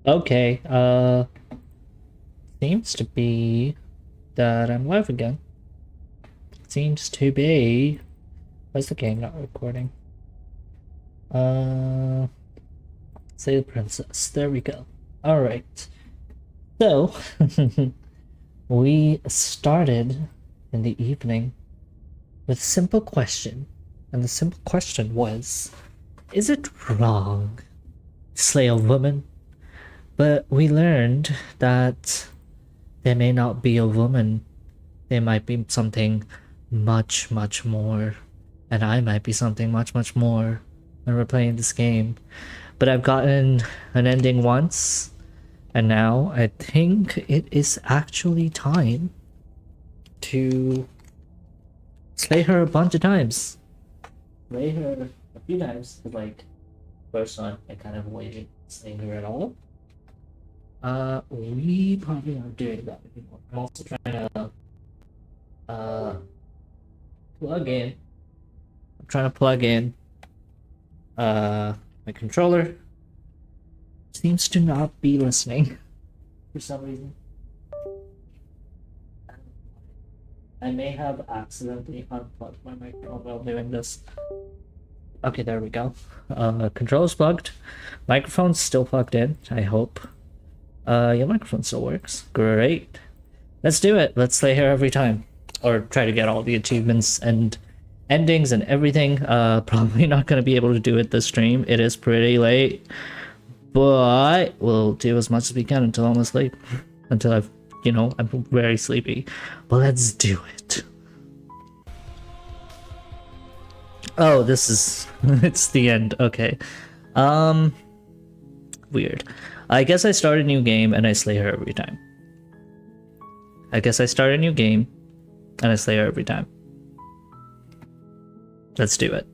Okay, seems to be that I'm live again. Seems to be. Why's the game not recording? Uh, say the princess. There we go. Alright. So, we started in the evening with a simple question. And the simple question was, is it wrong to slay a woman? But we learned that they may not be a woman. They might be something much, much more. And I might be something much, much more when we're playing this game. But I've gotten an ending once, and now I think it is actually time to slay her a bunch of times. Slay her a few times, like, first one, I kind of avoided slaying her at all. We probably aren't doing that anymore. I'm also trying to plug in. I'm trying to plug in my controller. Seems to not be listening for some reason. I may have accidentally unplugged my microphone while doing this. Okay, there we go. Controller's plugged. Microphone's still plugged in, I hope. Your microphone still works. Great. Let's do it. Let's slay her every time. Or try to get all the achievements and endings and everything. Probably not going to be able to do it this stream. It is pretty late. But we'll do as much as we can until I'm asleep. Until I've, I'm very sleepy. But let's do it. Oh, this is... it's the end. Okay. Weird. I guess I start a new game and I slay her every time. I guess I start a new game and I slay her every time. Let's do it.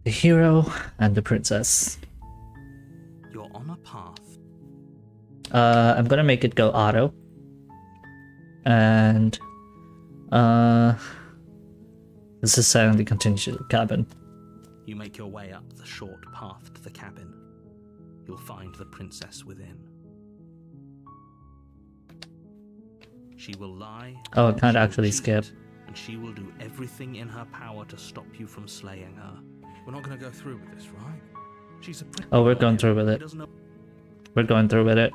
The hero and the princess. You're on a path. I'm gonna make it go auto. And this is silently continue to the cabin. You make your way up the short path to the cabin. You'll find the princess within. She will lie. Oh, it can't actually skip. And she will do everything in her power to stop you from slaying her. We're not going to go through with this, right? She's a pretty Oh, we're going through with it. We're going through with it.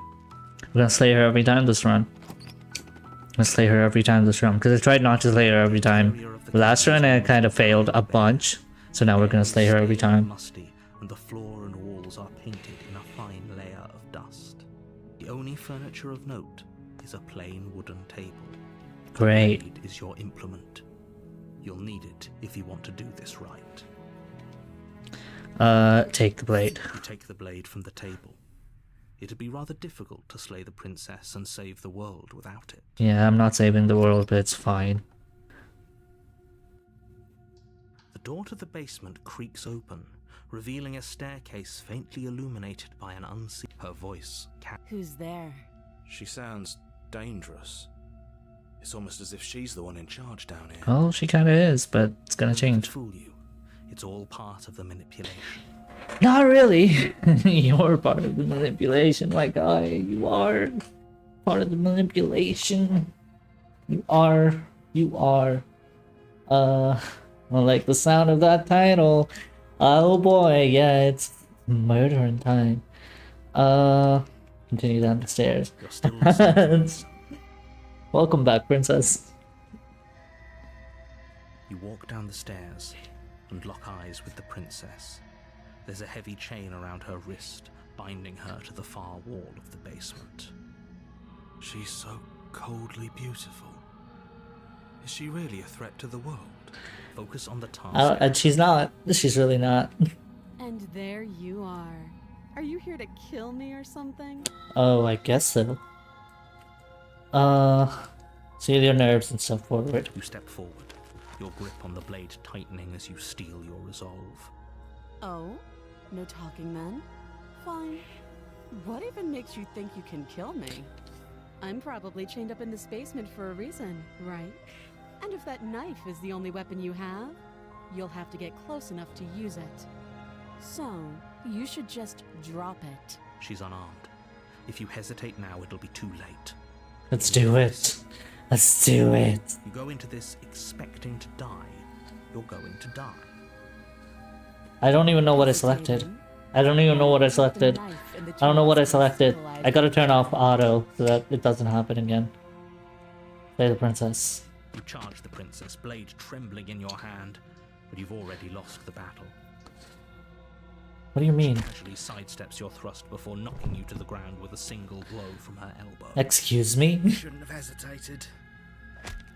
We're gonna slay her every time this run. Let's slay her every time this run. Because I tried not to slay her every time. Last run I kind of failed a bunch. So now we're gonna slay her every time. Musty, and the floor and walls are painted in a fine layer of dust. The only furniture of note is a plain wooden table. Great. The blade is your implement. You'll need it if you want to do this right. Take the blade. You take the blade from the table. It'd be rather difficult to slay the princess and save the world without it. Yeah, I'm not saving the world, but it's fine. The door to the basement creaks open, revealing a staircase faintly illuminated by an unseen... Her voice... Who's there? She sounds dangerous. It's almost as if she's the one in charge down here. Well, she kind of is, but it's gonna change. Fool you. It's all part of the manipulation. Not really. You're part of the manipulation, my guy. You are part of the manipulation. You are. Well, like the sound of that title. Oh boy, yeah, it's murder in time. Continue down the stairs. You're still listening. Welcome back, princess. You walk down the stairs and lock eyes with the princess. There's a heavy chain around her wrist, binding her to the far wall of the basement. She's so coldly beautiful. Is she really a threat to the world? Focus on the task. And she's not. She's really not. And there you are. Are you here to kill me or something? Oh, I guess so. Seal your nerves and stuff forward. You step forward, your grip on the blade tightening as you steel your resolve. Oh? No talking then? Fine. What even makes you think you can kill me? I'm probably chained up in this basement for a reason, right? And if that knife is the only weapon you have, you'll have to get close enough to use it. So, You should just drop it. She's unarmed. If you hesitate now, it'll be too late. Let's do it. Let's do it. You go into this expecting to die, you're going to die. I don't even know what I selected. I don't even know what I selected. I don't know what I selected. I gotta turn off auto so that it doesn't happen again. Play the princess. You charge the princess, blade trembling in your hand, but you've already lost the battle. What do you mean? She casually sidesteps your thrust before knocking you to the ground with a single blow from her elbow. Excuse me? Shouldn't have hesitated.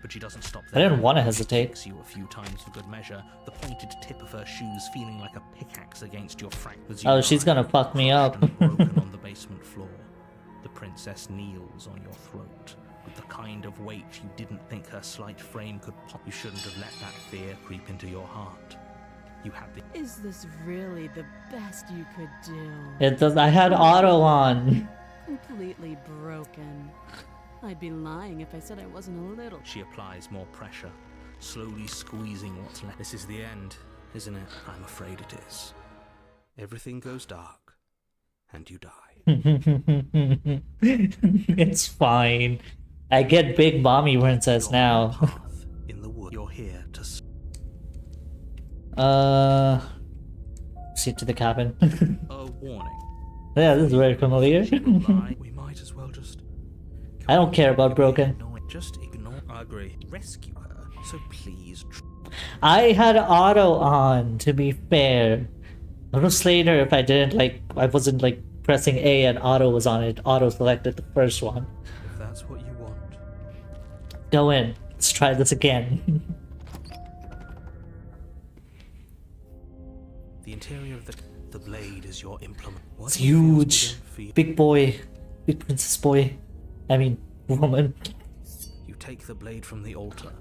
But she doesn't stop I there. didn't want to She hesitate. kicks you a few times for good measure, the pointed tip of her shoes feeling like a pickaxe against your fractures. Oh, she's gonna fuck me up. Broken on the basement floor. The princess kneels on your throat with the kind of weight you didn't think her slight frame could pop. You shouldn't have let that fear creep into your heart. You had the Is this really the best you could do? It does. I had auto on. Completely broken. I'd be lying if I said I wasn't a little. She applies more pressure, slowly squeezing what's left. This is the end, isn't it? I'm afraid it is. Everything goes dark, and you die. It's fine. I get big mommy princess You're on a now. path in the wood. You're here to See to the cabin. a warning. Yeah, this is very familiar. Lie. We might as well just... I don't care about broken. Ignore it. Just ignore. I agree. Rescue her. So please. I had auto on, to be fair. Notice later if I didn't I wasn't pressing A and auto was on it. Auto selected the first one. If that's what you want. Go in. Let's try this again. The interior of the blade is your implement. What It's it feels huge. to don't feel- Big boy. Big princess boy. I mean, woman. You take the blade from the altar.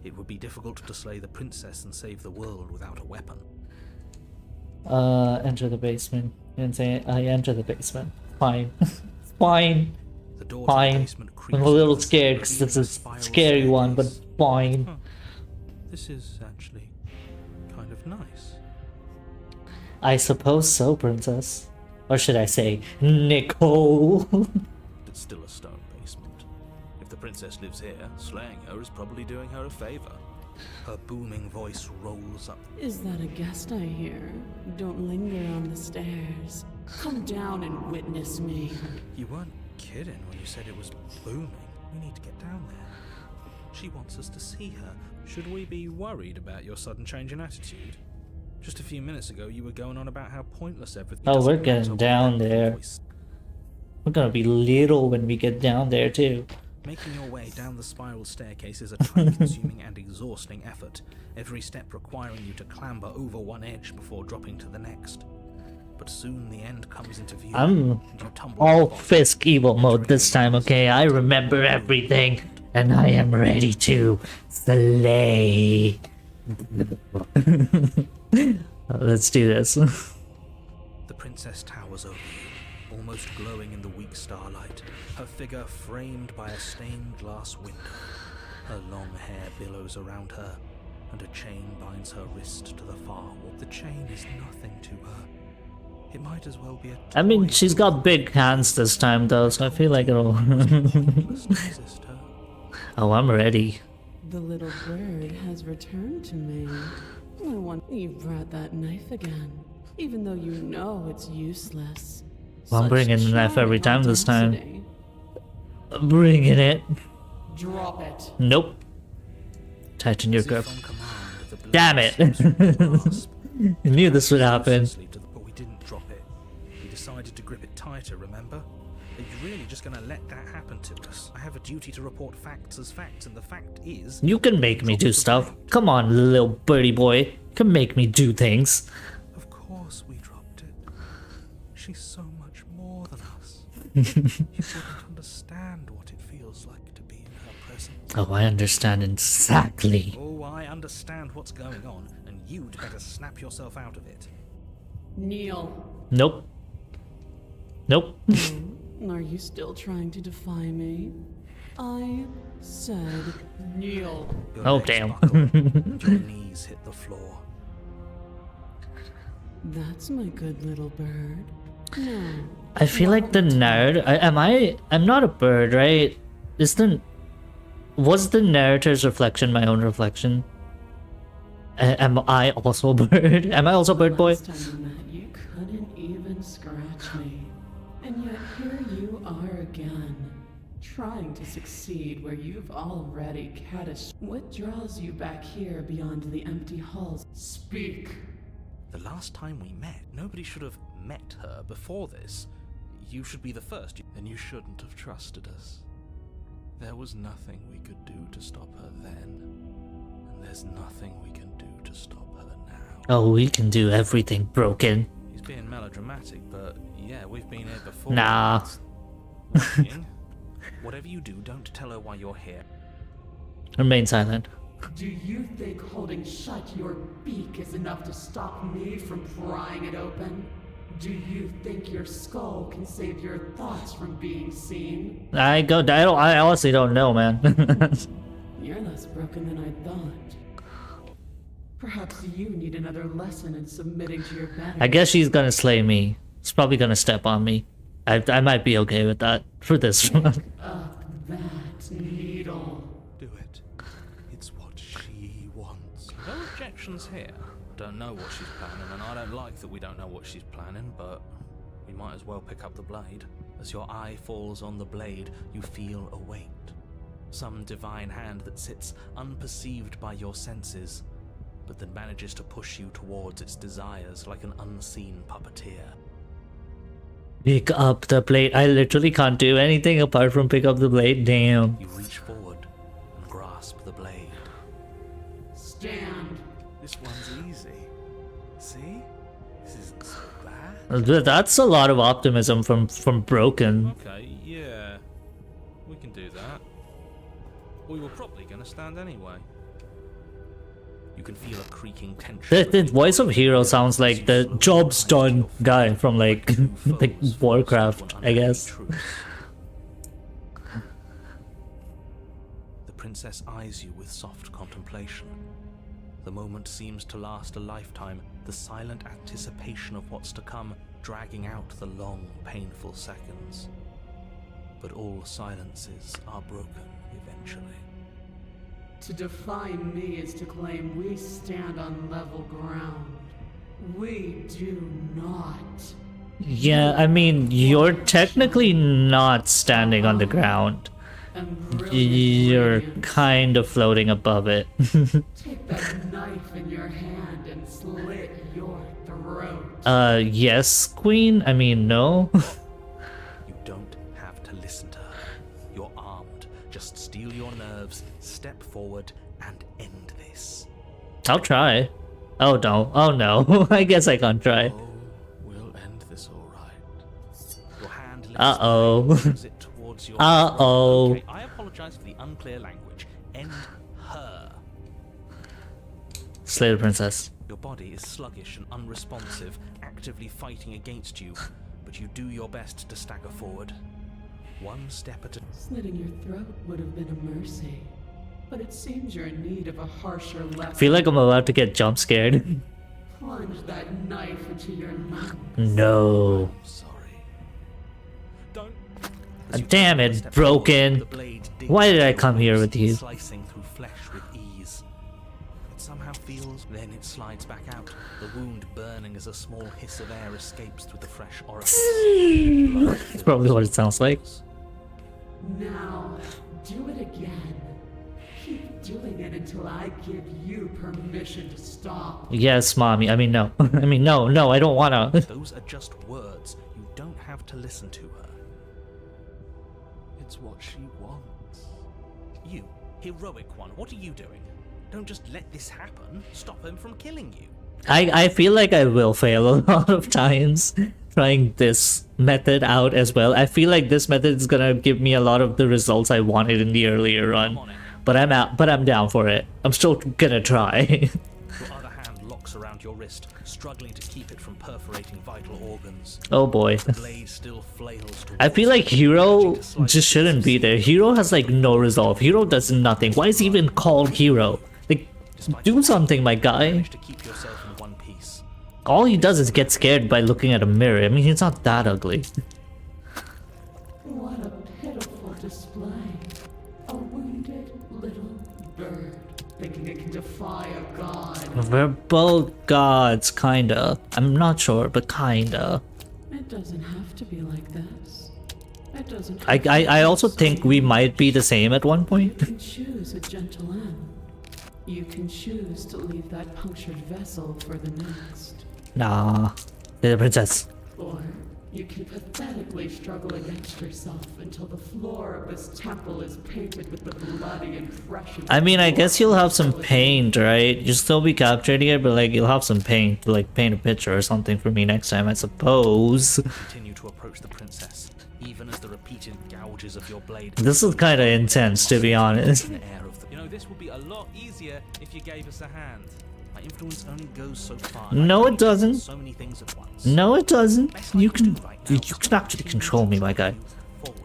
It would be difficult to slay the princess and save the world without a weapon. Enter the basement. You didn't say I enter the basement. Fine. Fine. The door to the Fine. basement creaks I'm a little open, scared because this revealing is a spiral scary one, but staircase. fine. This is actually kind of nice. I suppose so, princess. Or should I say, Nicole? It's still a stone basement. If the princess lives here, slaying her is probably doing her a favor. Her booming voice rolls up. Is that a guest I hear? Don't linger on the stairs. Come down and witness me. You weren't kidding when you said it was booming. We need to get down there. She wants us to see her. Should we be worried about your sudden change in attitude? Just a few minutes ago, you were going on about how pointless everything. Oh, Doesn't we're getting matter what down that there. voice- We're gonna be little when we get down there, too. Making your way down the spiral staircase is a time-consuming and exhausting effort, every step requiring you to clamber over one edge before dropping to the next. But soon the end comes into view. I'm and you tumble all to the bottom, Fisk evil mode this time, okay? I remember everything, and I am ready to slay. Let's do this. The princess towers over you, almost glowing in the weak starlight, her figure framed by a stained glass window. Her long hair billows around her, and a chain binds her wrist to the far wall. The chain is nothing to her. It might as well be a I mean, toy. she's got big hands this time, though, so I feel like it'll... Pointless to resist her. Oh, I'm ready. The little bird has returned to me. I want you brought that knife again, even though you know it's useless. Well, I'm Such bringing the knife every charming time this time. audacity. Bringing it. Drop it. Nope. Tighten your As if grip. on command, the blade Damn it. slips from your grasp. I knew this would happen. But we didn't drop it. We decided to grip it tighter, remember? Are you really just gonna let that happen to us? I have a duty to report facts as facts, and the fact is... You can make me do stuff. Come on, little birdie boy. You can make me do things. Of course we dropped it. She's so much more than us. You wouldn't understand what it feels like to be in her presence. Oh, I understand exactly. Oh, I understand what's going on, and you'd better snap yourself out of it. Kneel. Nope. Nope. Are you still trying to defy me? I said kneel. Your Oh, legs damn. buckle, and your knees hit the floor. That's my good little bird. No. I feel like the nerd. I'm not a bird, right? Was the narrator's reflection my own reflection? Am I also a bird? Am I also a bird boy? Last time we met, you couldn't even scratch me. And yet here you are again, trying to succeed where you've already What draws you back here beyond the empty halls? Speak! The last time we met, nobody should have met her before this. You should be the first. And you shouldn't have trusted us. There was nothing we could do to stop her then. And there's nothing we can do to stop her now. Oh, we can do everything, Broken. He's being melodramatic, but yeah, we've been here before. Nah. Working. Whatever you do, don't tell her why you're here. Remain silent. Do you think holding shut your beak is enough to stop me from prying it open? Do you think your skull can save your thoughts from being seen? I honestly don't know, man. You're less broken than I thought. Perhaps you need another lesson in submitting to your better. I guess she's gonna slay me. She's probably gonna step on me. I might be okay with that for this one. Up that needle. Do it. It's what she wants. No objections here. I don't know what she's planning, and I don't like that we don't know what she's planning, but we might as well pick up the blade. As your eye falls on the blade, you feel a weight. Some divine hand that sits unperceived by your senses, but that manages to push you towards its desires like an unseen puppeteer. Pick up the blade. I literally can't do anything apart from pick up the blade. Damn. You reach forward and grasp the blade. Stand. This one's easy. See? This isn't so bad. That's a lot of optimism from Broken. Okay, yeah. We can do that. We were probably going to stand anyway. You can feel a creaking tension. The voice of Hero sounds like the job's done guy from like Warcraft, I guess. The princess eyes you with soft contemplation. The moment seems to last a lifetime, the silent anticipation of what's to come dragging out the long, painful seconds. But all silences are broken eventually. To defy me is to claim we stand on level ground. We do not. Yeah, I mean, you're technically not standing on the ground. You're kind of floating above it. Take that knife in your hand and slit your throat. Yes, Queen? I mean, no. You don't have to listen to her. You're armed. Just steel your nerves, step forward, and end this. I'll try. Oh no, oh no. I guess I can't try. Oh, we'll end this all right. Your hand lifts Uh-oh. the blade, moves it towards your Uh-oh. throat. Okay, I apologize for the unclear language. End her. Slay the princess. Your body is sluggish and unresponsive, actively fighting against you, but you do your best to stagger forward. One step at a Slitting your throat would have been a mercy. But it seems you're in need of a harsher lesson. I feel like I'm about to get jump scared. Plunge that knife into your lungs. No. sorry. Don't. Damn it, Broken. Why did I come here with you? Slicing through flesh with ease. It somehow feels, then it slides back out. The wound burning as a small hiss of air escapes through the fresh orifice. That's probably what it sounds like. Now, do it again. Keep doing it until I give you permission to stop. Yes, mommy. I mean, no. I mean, no, I don't wanna. Those are just words. You don't have to listen to her. It's what she wants. You, heroic one, what are you doing? Don't just let this happen. Stop him from killing you. I feel like I will fail a lot of times trying this method out as well. I feel like this method is gonna give me a lot of the results I wanted in the earlier run. But I'm down for it. I'm still gonna try. Your other hand locks around your wrist, struggling to keep it from perforating vital organs. Oh boy. The blade still flails towards I feel like Hero just shouldn't be there. Hero has like no resolve. Hero does nothing. Why is he even called Hero? Like, do something, my guy. Manage to keep yourself in one piece. All he does is get scared by looking at a mirror. I mean, he's not that ugly. What a pitiful display. A wounded little bird thinking it can defy a god. We're both gods, kinda. I'm not sure, but kinda. It doesn't have to be like this. It doesn't have I also think we might be the same at one You point. can choose a gentle end. You can choose to leave that punctured vessel for the next. Nah, the princess. Or you can pathetically struggle against yourself until the floor of this temple is painted with the bloody impression. I mean, I guess you'll have some paint, right? You'll still be captured here, but like you'll have some paint to like paint a picture or something for me next time, I suppose. Continue to approach the princess, even as the repeated gouges of your blade. This is kind of intense, to be honest. An air of the, this would be a lot easier if you gave us a hand. My influence only goes so far. No, it doesn't. So many things at once. No, it doesn't. You can actually control me, my guy.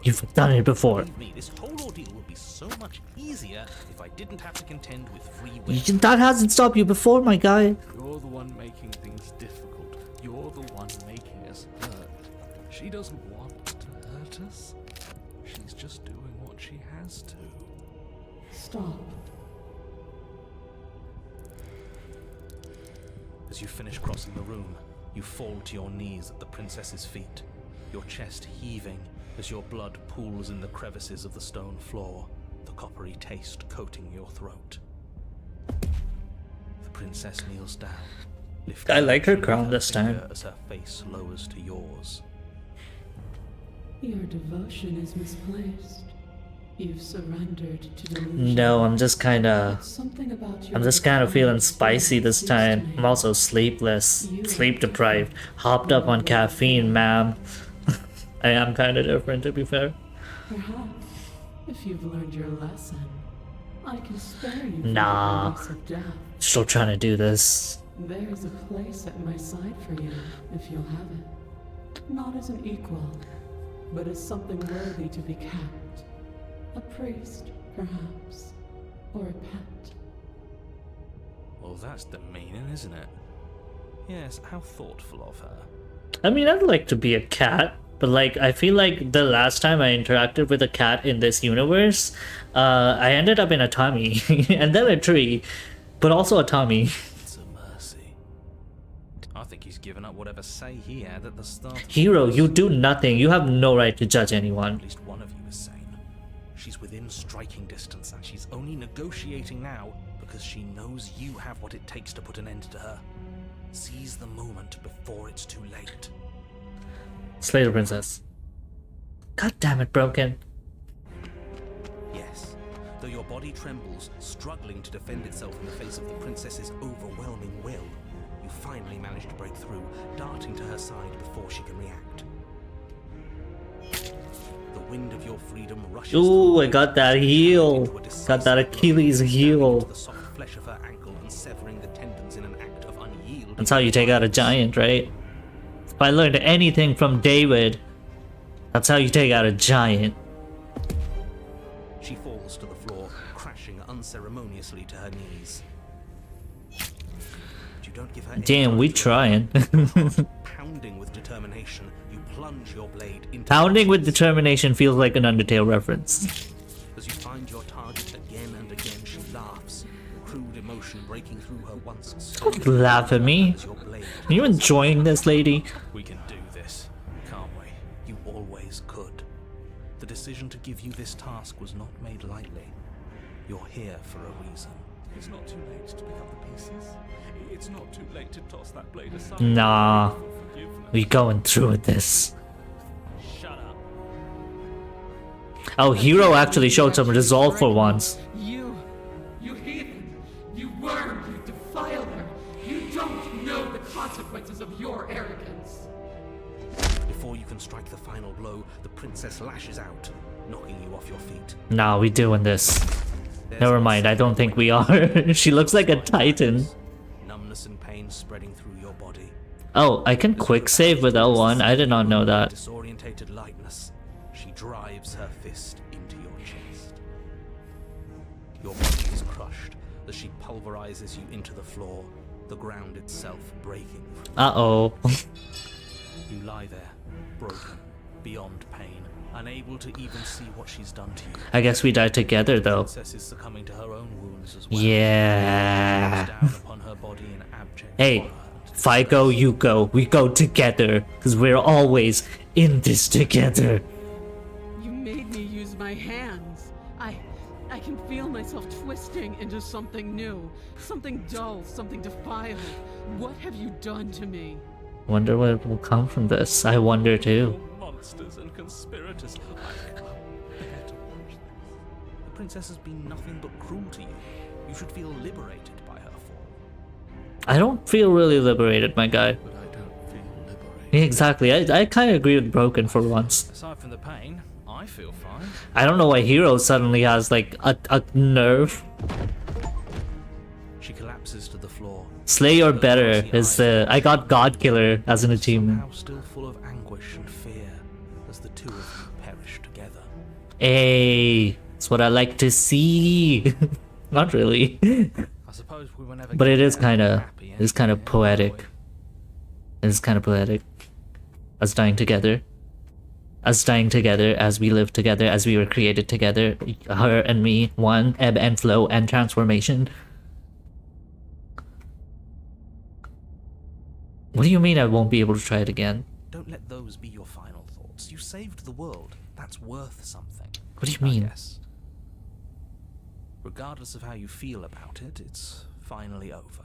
You've done it before. Believe me, this whole ordeal would be so much easier if I didn't have to contend with free will. That hasn't stopped you before, my guy. You're the one making things difficult. You're the one making us hurt. She doesn't want to hurt us. She's just doing what she has to. Stop. As you finish crossing the room, you fall to your knees at the princess's feet, your chest heaving as your blood pools in the crevices of the stone floor, the coppery taste coating your throat. The princess kneels down, lifting I like her her crown this finger time. as her face lowers to yours. Your devotion is misplaced. You've surrendered to delusion. No, I'm just kind of. Something about your I'm just kind of feeling performance spicy this seems time. to me. I'm also sleepless, sleep deprived, hopped up on caffeine, ma'am. I am kind of different, to be fair. Perhaps, if you've learned your lesson, I can spare you from Nah. the release of death. Still trying to do this. There's a place at my side for you, if you'll have it. Not as an equal, but as something worthy to be kept. A priest, perhaps, or a pet. Well, that's demeaning, isn't it? Yes, how thoughtful of her. I mean, I'd like to be a cat, but like, I feel like the last time I interacted with a cat in this universe, I ended up in a tummy, and then a tree, but also a tummy. It's a mercy. I think he's given up whatever say he had at the start. Hero, you do nothing. You have no right to judge anyone. At least one of you is sane. She's within striking distance, and she's only negotiating now because she knows you have what it takes to put an end to her. Seize the moment before it's too late. Slay the princess. God damn it, Broken. Yes, though your body trembles, struggling to defend itself in the face of the princess's overwhelming will, you finally manage to break through, darting to her side before she can react. The wind of your freedom rushes Ooh, through I you, got that heel. into a decisive Got that Achilles blow, heel. into the soft flesh of her ankle and severing the tendons in an act of unyielding. That's how you take out a giant, right? If I learned anything from David, that's how you take out a giant. She falls to the floor, crashing unceremoniously to her knees. But you don't give her any Damn, time we to trying. Pounding with determination, you plunge your blade into Pounding her with chest. determination feels like an Undertale reference. As you find your target again and again, she laughs, crude emotion breaking through her once Don't solid laugh at me. as your blade. Are you enjoying this, lady? We can do this, can't we? You always could. The decision to give you this task was not made lightly. You're here for a reason. It's not too late to pick up the pieces. It's not too late to toss that blade aside. Nah. For forgiveness. We going through with this. Shut up. Oh, Hero actually showed some resolve for once. You heathen! You worm! You defiler! You don't know the consequences of your arrogance! Before you can strike the final blow, the princess lashes out, knocking you off your feet. Nah, we doing this. There's Never no mind, I sign don't of think when we you are. She looks like a titan. Numbness and pain spreading through your body. Oh, I can quick save with L1. I did not know that. Disorientated lightness, she drives her fist into your chest. Your body is crushed as she pulverizes you into the floor, the ground itself breaking. Uh-oh. You lie there, broken, beyond pain, unable to even see what she's done to you. I guess we died together, The though. princess is succumbing to her own wounds as well. Yeah. Down upon her body in abject Hey, horror and if I go, you go. We go together. Because we're always in this together. You made me use my hands. I can feel myself twisting into something new, something dull, something defiling. What have you done to me? Wonder what will come from this. I wonder too. monsters and conspirators. I can't bear to watch this. The princess has been nothing but cruel to you. You should feel liberated by her fall. I don't feel really liberated, my guy. But I don't feel liberated. Yeah, exactly. I kind of agree with Broken for once. Aside from the pain, I feel fine. I don't know why Hero suddenly has like a nerve. She collapses to the floor. Slay or better is the I got God Killer as an achievement. Somehow still full of anguish and fear as the two of you perish together. Hey, that's what I like to see. Not really, I suppose we were never but it gonna is get a kind of happy it's kind of ending, were we? poetic. It's kind of poetic. Us dying together. Us dying together as we live together, as we were created together. Her and me, one, ebb and flow and transformation. What do you mean I won't be able to try it again? Don't let those be your final thoughts. You saved the world. That's worth something. What do you I mean? guess. Regardless of how you feel about it, it's finally over.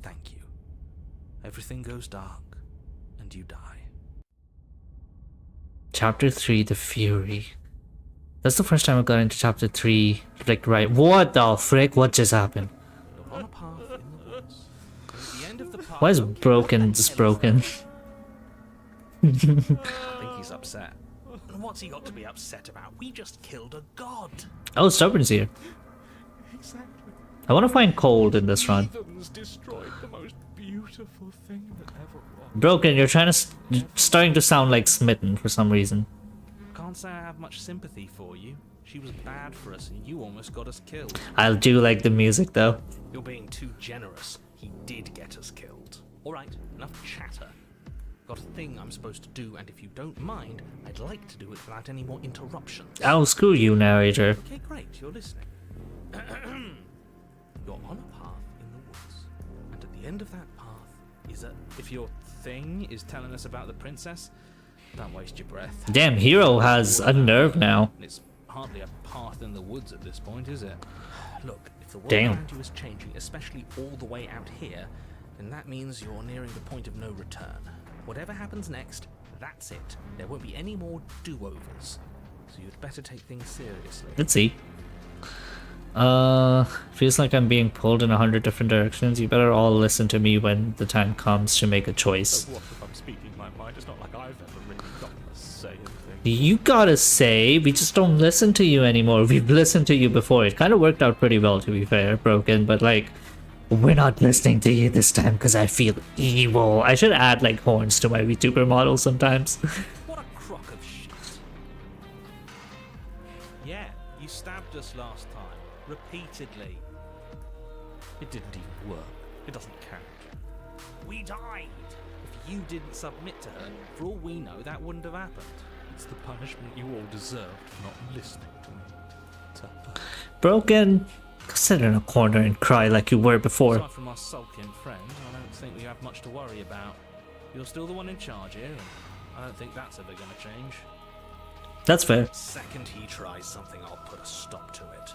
Thank you. Everything goes dark, and you die. Chapter 3, The Fury. That's the first time I got into chapter 3. Like, right. What the frick? What just happened? You're on a path in the woods. And at the end of the path, Why is look Broken just broken? I think he's upset. And what's he got to be upset about? We just killed a god. Oh, Stubborn's here. Exactly. I want to find Cold in this run. Heathens destroyed the most beautiful thing that ever was. Broken, you're trying to you're starting to sound like Smitten for some reason. Can't say I have much sympathy for you. She was bad for us and you almost got us killed. I do like the music though. You're being too generous. He did get us killed. Alright, enough chatter. Got a thing I'm supposed to do, and if you don't mind, I'd like to do it without any more interruptions. Oh, screw you, narrator. Okay, great, you're listening. You're on a path in the woods, and at the end of that path is a... If your thing is telling us about the princess, don't waste your breath. Damn, Hero has a nerve now. It's hardly a path in the woods at this point, is it? Look, if the world Damn. around you is changing, especially all the way out here, then that means you're nearing the point of no return. Whatever happens next, that's it. There won't be any more do-overs. So you'd better take things seriously. Let's see. Feels like I'm being pulled in 100 different directions. You better all listen to me when the time comes to make a choice. What if I'm speaking my mind? It's not like I've ever really gotten to say anything. You gotta say, we just don't listen to you anymore. We've listened to you before. It kind of worked out pretty well, to be fair, Broken, but like, we're not listening to you this time because I feel evil. I should add like horns to my VTuber model sometimes. What a crock of shit. Yeah, you stabbed us last time. Repeatedly. It didn't even work. It doesn't count. We died. If you didn't submit to her, for all we know, that wouldn't have happened. It's the punishment you all deserved for not listening to me. To her. Broken, sit in a corner and cry like you were before. Aside from our sulking friend, I don't think we have much to worry about. You're still the one in charge here, and I don't think that's ever going to change. That's fair. The second he tries something, I'll put a stop to it.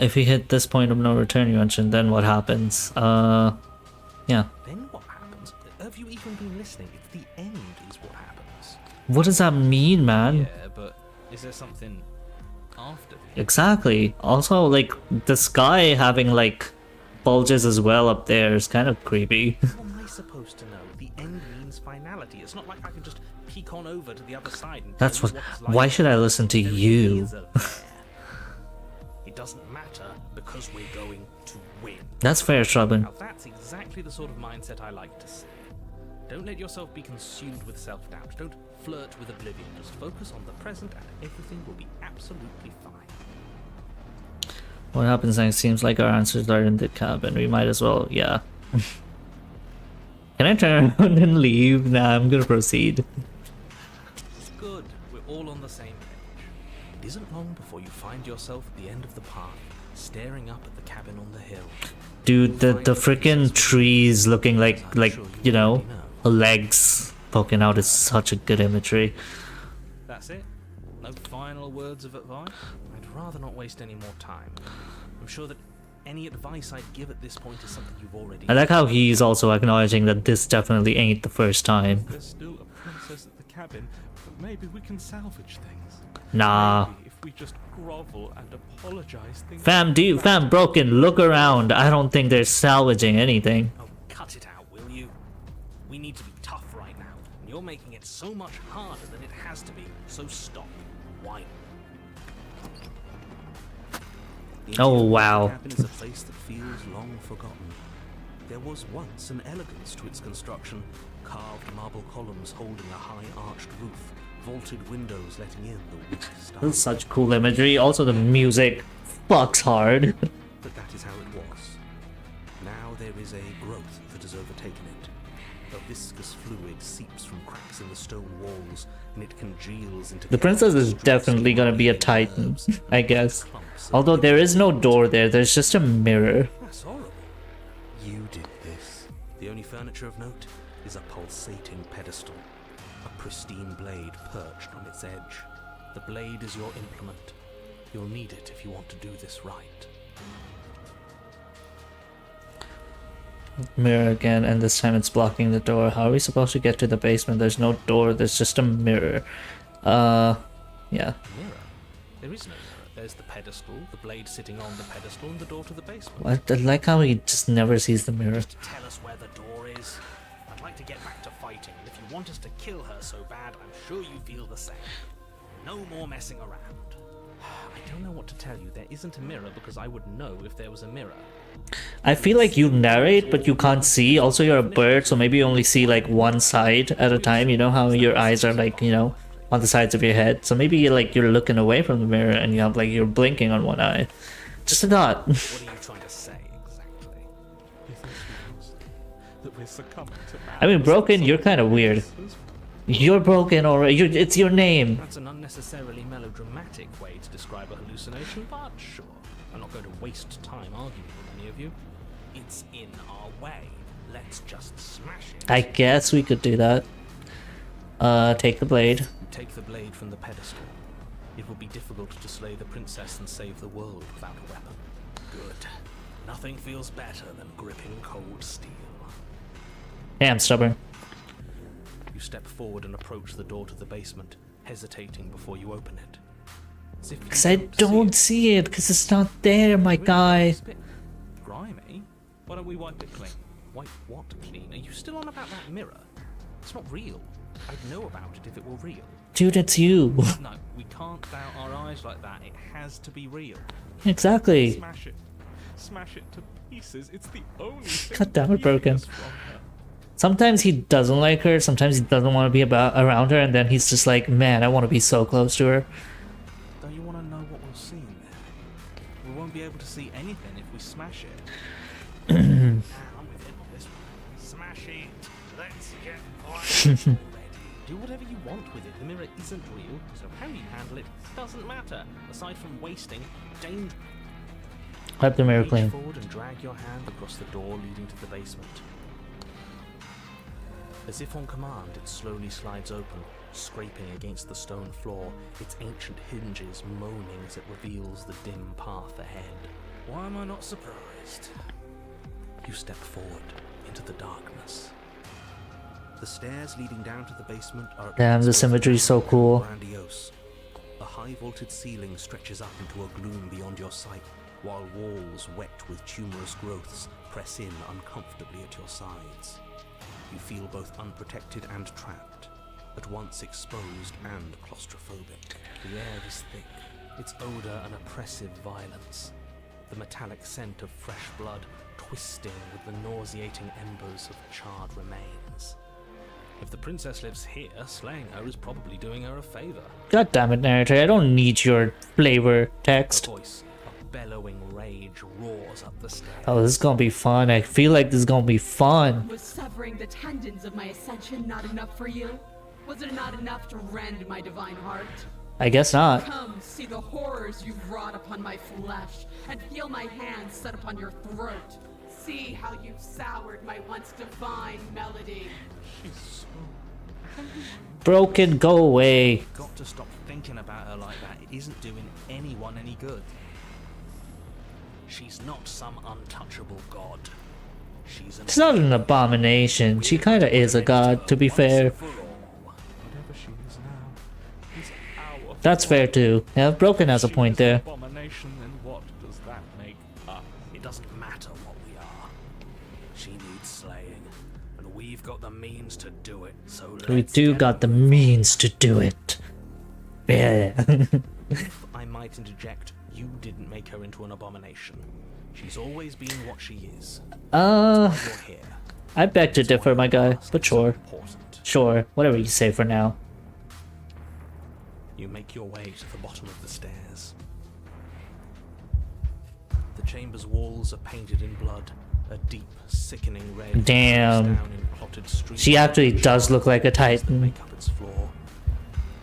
If we hit this point of no return you mentioned, then what happens? Yeah. Then what happens? Have you even been listening? It's the end is what happens. What does that mean, man? Yeah, but is there something after the Exactly. Also, like, the sky having, like, bulges as well up there is kind of creepy. How am I supposed to know? The end means finality. It's not like I can just peek on over to the other side and That's tell what. you it's like. Why should I listen to There you? is a there. It doesn't matter because we're going to win. That's fair, Shrubin. Now that's exactly the sort of mindset I like to see. Don't let yourself be consumed with self-doubt. Don't flirt with oblivion. Just focus on the present and everything will be absolutely fine. What happens next seems like our answers are in the cabin. We might as well, yeah. Can I turn around and leave? Nah, I'm gonna proceed. Good, we're all on the same page. It isn't long before you find yourself at the end of the path, staring up at the cabin on the hill. Dude, the freaking trees looking like you know, legs poking out is such a good imagery. That's it? No final words of advice? I'd rather not waste any more time. I'm sure that any advice I'd give at this point is something you've already... I like how he's also acknowledging that this definitely ain't the first time. There's still a princess at the cabin, but maybe we can salvage things. Nah. Maybe if we just grovel and apologize, things... Fam, Broken, look around. I don't think they're salvaging anything. Oh, cut it out, will you? We need to be tough right now, and you're making it so much harder than it has to be, so stop. Why? Oh, wow. The cabin is a place that feels long forgotten. There was once an elegance to its construction, carved marble columns holding a high arched roof, vaulted windows letting in the weak This stars. is such cool imagery. Also, the music fucks hard. But that is how it was. Now there is a growth that has overtaken it. A viscous fluid seeps from cracks in the stone walls, and it congeals into... The princess is definitely gonna be a titan, I guess. Although there is no door there, there's just a mirror. That's horrible. You did this. The only furniture of note is a pulsating pedestal. A pristine blade perched on its edge. The blade is your implement. You'll need it if you want to do this right. Mirror again, and this time it's blocking the door. How are we supposed to get to the basement? There's no door, there's just a mirror. Yeah. Mirror? There is no mirror. There's the pedestal, the blade sitting on the pedestal, and the door to the basement. I like how he just never sees the mirror. To tell us where the door is. I'd like to get back to fighting, and if you want us to kill her so bad, I'm sure you feel the same. No more messing around. I don't know what to tell you. There isn't a mirror because I would know if there was a mirror. I feel like you narrate, but you can't see. Also, you're a bird, so maybe you only see like one side at a time. You know how your eyes are like, you know, on the sides of your head. So maybe you're looking away from the mirror and you have like you're blinking on one eye. Just a thought. What are you trying to say exactly? He thinks we lost, that we're succumbing to I mean, madness. Broken, you're kind of weird. You're broken already. It's your name. That's an unnecessarily melodramatic way to describe a hallucination, but sure. I'm not going to waste time arguing with any of you. It's in our way. Let's just smash it. I guess we could do that. Take the blade. You take the blade from the pedestal. It will be difficult to slay the princess and save the world without a weapon. Good. Nothing feels better than gripping cold steel. Hey, I'm stubborn. You step forward and approach the door to the basement, hesitating before you open it. As if you Because I don't see it, because it's not there, my guy. It's a bit grimy. Why don't we wipe it clean? Wipe what clean? Are you still on about that mirror? It's not real. I'd know about it if it were real. Dude, it's you. No, we can't doubt our eyes like that. It has to be real. Exactly. Smash it. Smash it to pieces. It's the only thing God damn it, keeping Broken. us from her. Sometimes he doesn't like her, sometimes he doesn't want to be around her, and then he's just like, man, I want to be so close to her. Don't you want to know what we'll see in there? We won't be able to see anything if we smash it. I'm with it on this one. Smash it. Let's get quiet already. Do whatever you want with it. The mirror isn't real, so how you handle it doesn't matter. Aside from wasting danger. Wipe the mirror Reach clean. forward and drag your hand across the door leading to the basement. As if on command, it slowly slides open, scraping against the stone floor, its ancient hinges moaning as it reveals the dim path ahead. Why am I not surprised? You step forward into the darkness. The stairs leading down to the basement are... Damn, the symmetry is so cool. Grandiose. A high-vaulted ceiling stretches up into a gloom beyond your sight, while walls wet with tumorous growths press in uncomfortably at your sides. You feel both unprotected and trapped, at once exposed and claustrophobic. The air is thick, its odor an oppressive violence, the metallic scent of fresh blood twisting with the nauseating embers of charred remains. If the princess lives here, slaying her is probably doing her a favor. God damn it, narrator, I don't need your flavor A text. voice, bellowing rage roars up the stairs. Oh, this is gonna be fun. I feel like this is gonna be fun. Was severing the tendons of my ascension not enough for you? Was it not enough to rend my divine heart? I guess not. Come, see the horrors you've wrought upon my flesh, and feel my hands set upon your throat. See how you've soured my once divine melody. Broken, go away. Got to stop thinking about her like that. It isn't doing anyone any good. She's not some untouchable god. She's She's not an abomination. She kinda is a god, to be fair. Whatever she is now is our That's fair too. Yeah, Broken has a She point is an there. abomination, then what does that make us? It doesn't matter what we are. She needs slaying, and we've got the means to do it. So We let's do get got the means to do it. Yeah. If I might interject, you didn't make her into an abomination. She's always been what she is. You're here. I beg to differ, my guy, but sure. Important. Sure, whatever you say for now. You make your way to the bottom of the stairs. The chamber's walls are painted in blood, a deep, sickening red. Damn. drips down in clotted streams She actually of does blood look like a that titan. make up its floor.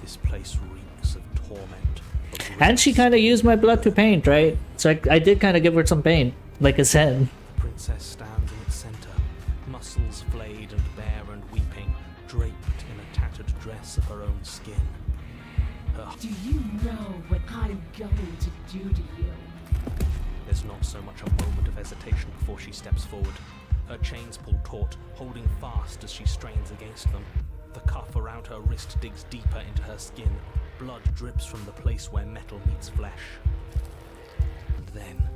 This place reeks of torment. Of And she race. kind of used my blood to paint, right? So I did kind of give her some pain, like I said. The princess stands in its center, muscles flayed and bare and weeping, draped in a tattered dress of her own skin. Her Do you know what I'm going to do to you? There's not so much a moment of hesitation before she steps forward. Her chains pull taut, holding fast as she strains against them. The cuff around her wrist digs deeper into her skin. Blood drips from the place where metal meets flesh. And then,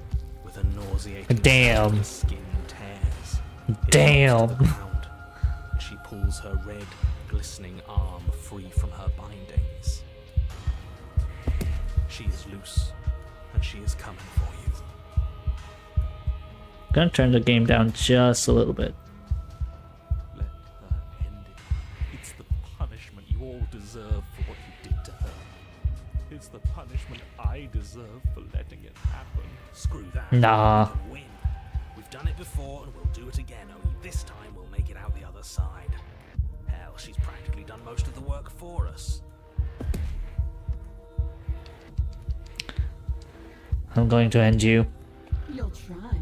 with a nauseating Damn. sound, the skin tears. It Damn. drops to the ground, and she pulls her red, glistening arm free from her bindings. She is loose, and she is coming for you. Gonna turn the game down just a little bit. Let her end it. It's the punishment you all deserve for what you did to her. It's the punishment I deserve for letting it happen. Screw that. Nah. We can win. We've done it before and we'll do it again, only this time we'll make it out the other side. Hell, she's practically done most of the work for us. I'm going to end you. You'll try.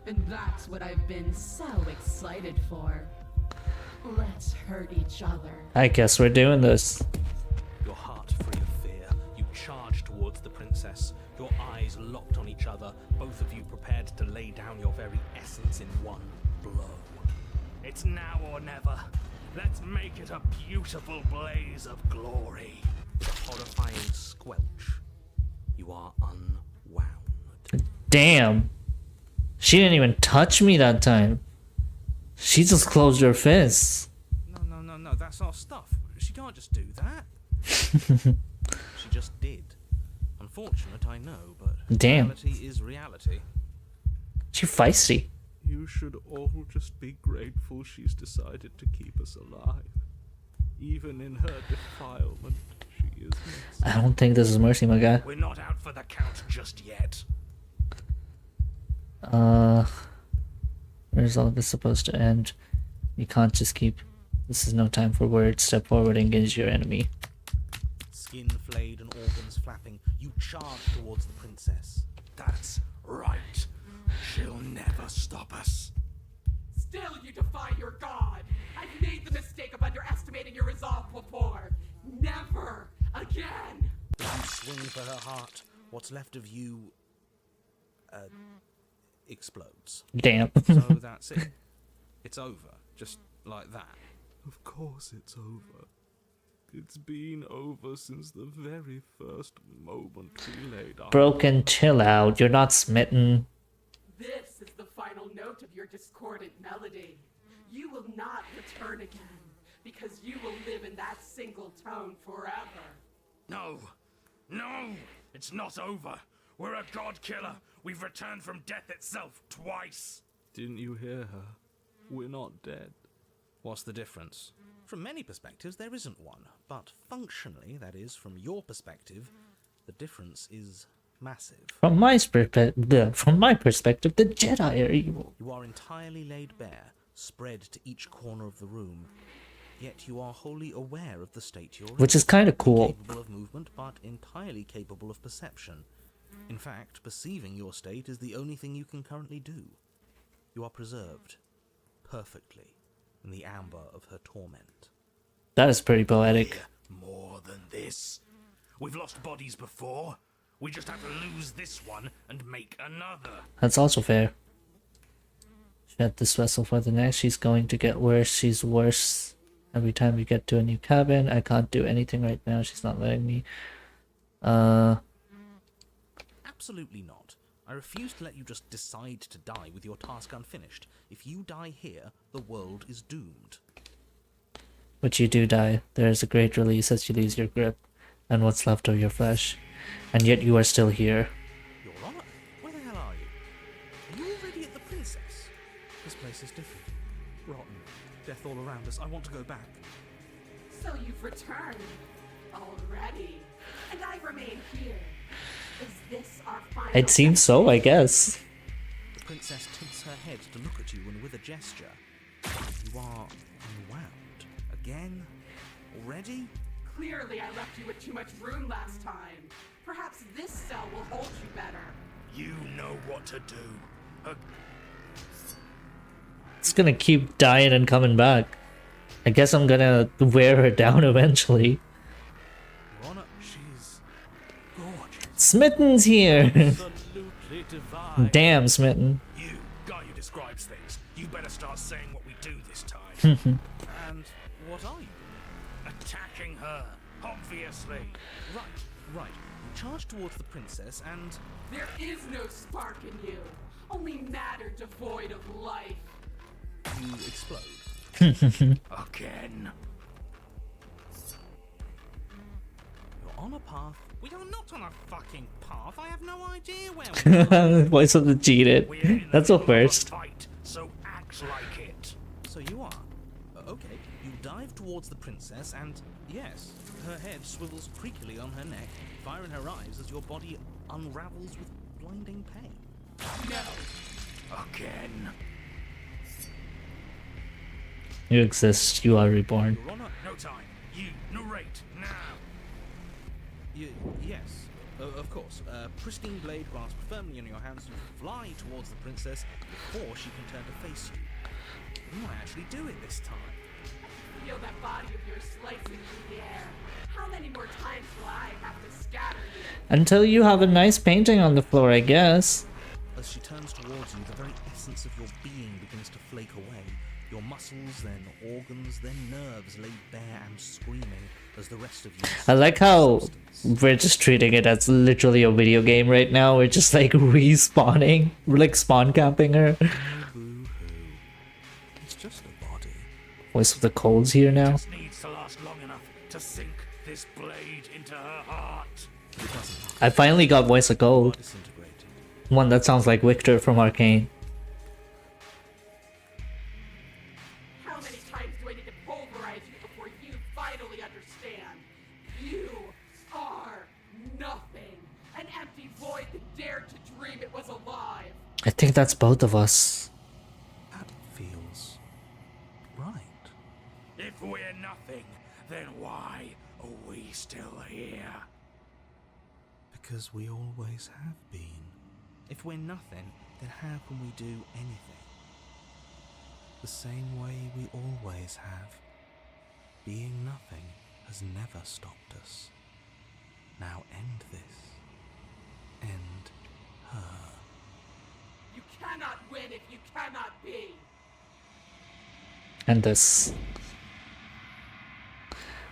And that's what I've been so excited for. Let's hurt each other. I guess we're doing this. Your heart free of fear, you charge towards the princess, your eyes locked on each other, both of you prepared to lay down your very essence in one blow. It's now or never. Let's make it a beautiful blaze of glory. With a horrifying squelch, you are unwound. Damn. She didn't even touch me that time. She just closed her fists. No, that's our stuff. She can't just do that. She just did. Unfortunate, I know, but Damn. reality is reality. She feisty. You should all just be grateful she's decided to keep us alive. Even in her defilement, she is missed. I don't think this is mercy, my guy. We're not out for the count just yet. Where's all this supposed to end? You can't just keep. This is no time for words. Step forward, engage your enemy. Skin flayed and organs flapping, you charge towards the princess. That's right. She'll never stop us. Still you defy your god! I've made the mistake of underestimating your resolve before! Never again! You swing for her heart. What's left of you explodes. Damn. So that's it. It's over. Just like that. Of course it's over. It's been over since the very first moment we laid our... Broken, chill out. You're not smitten. This is the final note of your discordant melody. You will not return again, because you will live in that single tone forever. No! It's not over! We're a god killer! We've returned from death itself twice! Didn't you hear her? We're not dead. What's the difference? From many perspectives, there isn't one. But functionally, that is, from your perspective, the difference is massive. From my perspective, the Jedi are evil. You are entirely laid bare, spread to each corner of the room. Yet you are wholly aware of the state you're in. Which is kind of cool. Incapable of movement, but entirely capable of perception. In fact, perceiving your state is the only thing you can currently do. You are preserved, perfectly, in the amber of her torment. That is pretty poetic. More than this. We've lost bodies before. We just have to lose this one and make another. That's also fair. She had this vessel for the next. She's going to get worse. She's worse every time we get to a new cabin. I can't do anything right now. She's not letting me. Absolutely not. I refuse to let you just decide to die with your task unfinished. If you die here, the world is doomed. But you do die. There is a great release as you lose your grip and what's left of your flesh. And yet you are still here. Your Honor, where the hell are you? Are you already at the Princess? This place is different. Rotten. Death all around us. I want to go back. So you've returned already, and I remain here. Is this our final? It seems so, I guess. The Princess tilts her head to look at you, and with a gesture, you are unwound. Again? Already? Clearly, I left you with too much room last time. Perhaps this cell will hold you better. You know what to do. It's gonna keep dying and coming back. I guess I'm gonna wear her down eventually. Your Honor, she's gorgeous. Smitten's here! Absolutely divine. Damn, Smitten. You, guy who describes things, you better start saying what we do this time. And what are you? Attacking her, obviously. Right. You charge towards the Princess, and There is no spark in you, only matter devoid of life. you explode. Again. You're on a path. We are not on a fucking path. I have no idea where we are. Voice of the cheated. We're in the That's a middle of a first. fight, so act like it. So you are. Okay. You dive towards the Princess, and yes, her head swivels creakily on her neck, fire in her eyes as your body unravels with blinding pain. Again. You exist, you are reborn. Your Honor, No time. You narrate now. Yes, of course. Pristine blade grasped firmly in your hands, you fly towards the Princess before she can turn to face you. You might actually do it this time. Feel that body of yours slicing through the air. How many more times will I have to scatter you? Until you have a nice painting on the floor, I guess. As she turns towards you, the very essence of your being begins to flake away. Your muscles, then organs, then nerves laid bare and screaming as the rest of you... I like how substance. we're just treating it as literally a video game right now. We're just like respawning. We're like spawn camping her. Boo-hoo. It's just a body. Voice of the Cold's here now. Just needs to last long enough to sink this blade into her heart. It doesn't I finally got Voice of Gold. disintegrated. One that sounds like Victor from Arcane. How many times do I need to pulverize you before you finally understand? You are nothing. An empty void that dared to dream it was alive. I think that's both of us. That feels right. If we're nothing, then why are we still here? Because we always have been. If we're nothing, then how can we do anything? The same way we always have. Being nothing has never stopped us. Now end this. End her. You cannot win if you cannot be. And this.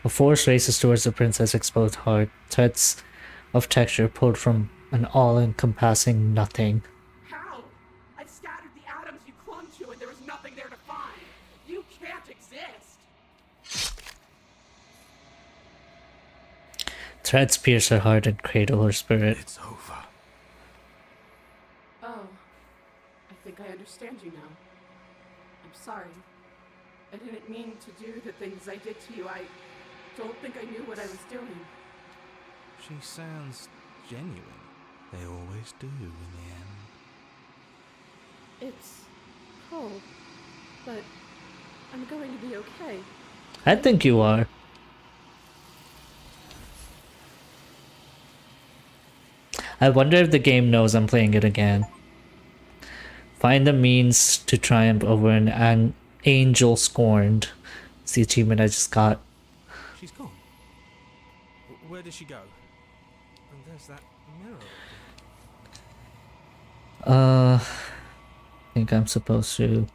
A force races towards the princess exposed heart. Threads of texture pulled from an all-encompassing nothing. How? I've scattered the atoms you clung to and there was nothing there to find. You can't exist. Threads pierce her heart and cradle her spirit. It's over. Oh, I think I understand you now. I'm sorry. I didn't mean to do the things I did to you. I don't think I knew what I was doing. She sounds genuine. They always do in the end. It's cold, but I'm going to be okay. I think you are. I wonder if the game knows I'm playing it again. Find the means to triumph over an angel scorned. It's the achievement I just got. She's gone. Where did she go? And there's that mirror. I think I'm supposed to.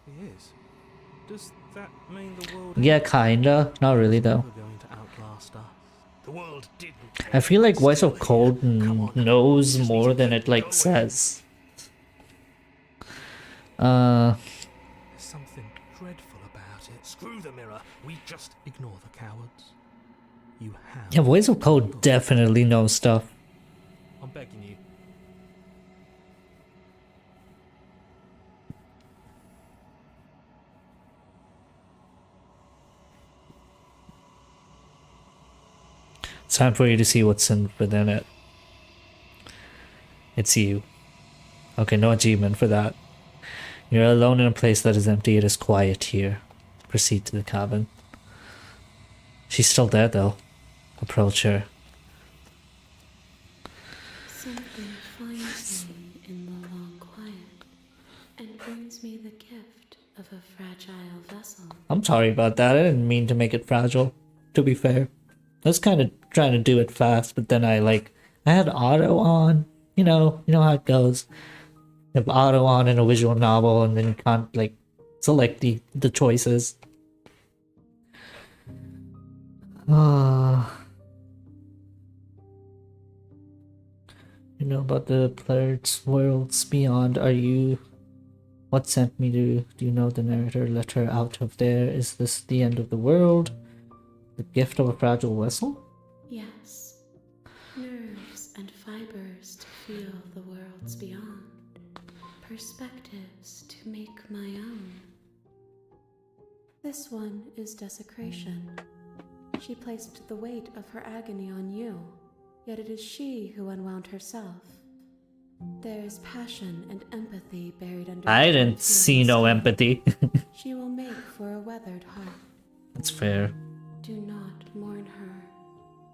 He is. Does that mean the world? Yeah, kinda. Not really though. We're going to outlast us. The world didn't. I feel like Voice of Still Cold here. Come on. knows Just more need to than keep it like going. says. There's something dreadful about it. Screw the mirror. We just ignore the cowards. You have. Yeah, Voice of Cold definitely knows stuff. I'm begging you. It's time for you to see what's within it. It's you. Okay, no achievement for that. You're alone in a place that is empty. It is quiet here. Proceed to the cabin. She's still there though. Approach her. Something finds me in the long quiet and brings me the gift of a fragile vessel. I'm sorry about that. I didn't mean to make it fragile. To be fair, I was kind of trying to do it fast, but then I had auto on. You know how it goes. You have auto on in a visual novel, and then you can't select the choices. You know about the players' worlds beyond. What sent me to? Do you know the narrator? Let her out of there. Is this the end of the world? The gift of a fragile vessel? Yes, nerves and fibers to feel the worlds beyond, perspectives to make my own. This one is desecration. She placed the weight of her agony on you, yet it is she who unwound herself. There is passion and empathy buried under. I didn't see no empathy. She will make for a weathered heart. That's fair. Do not mourn her.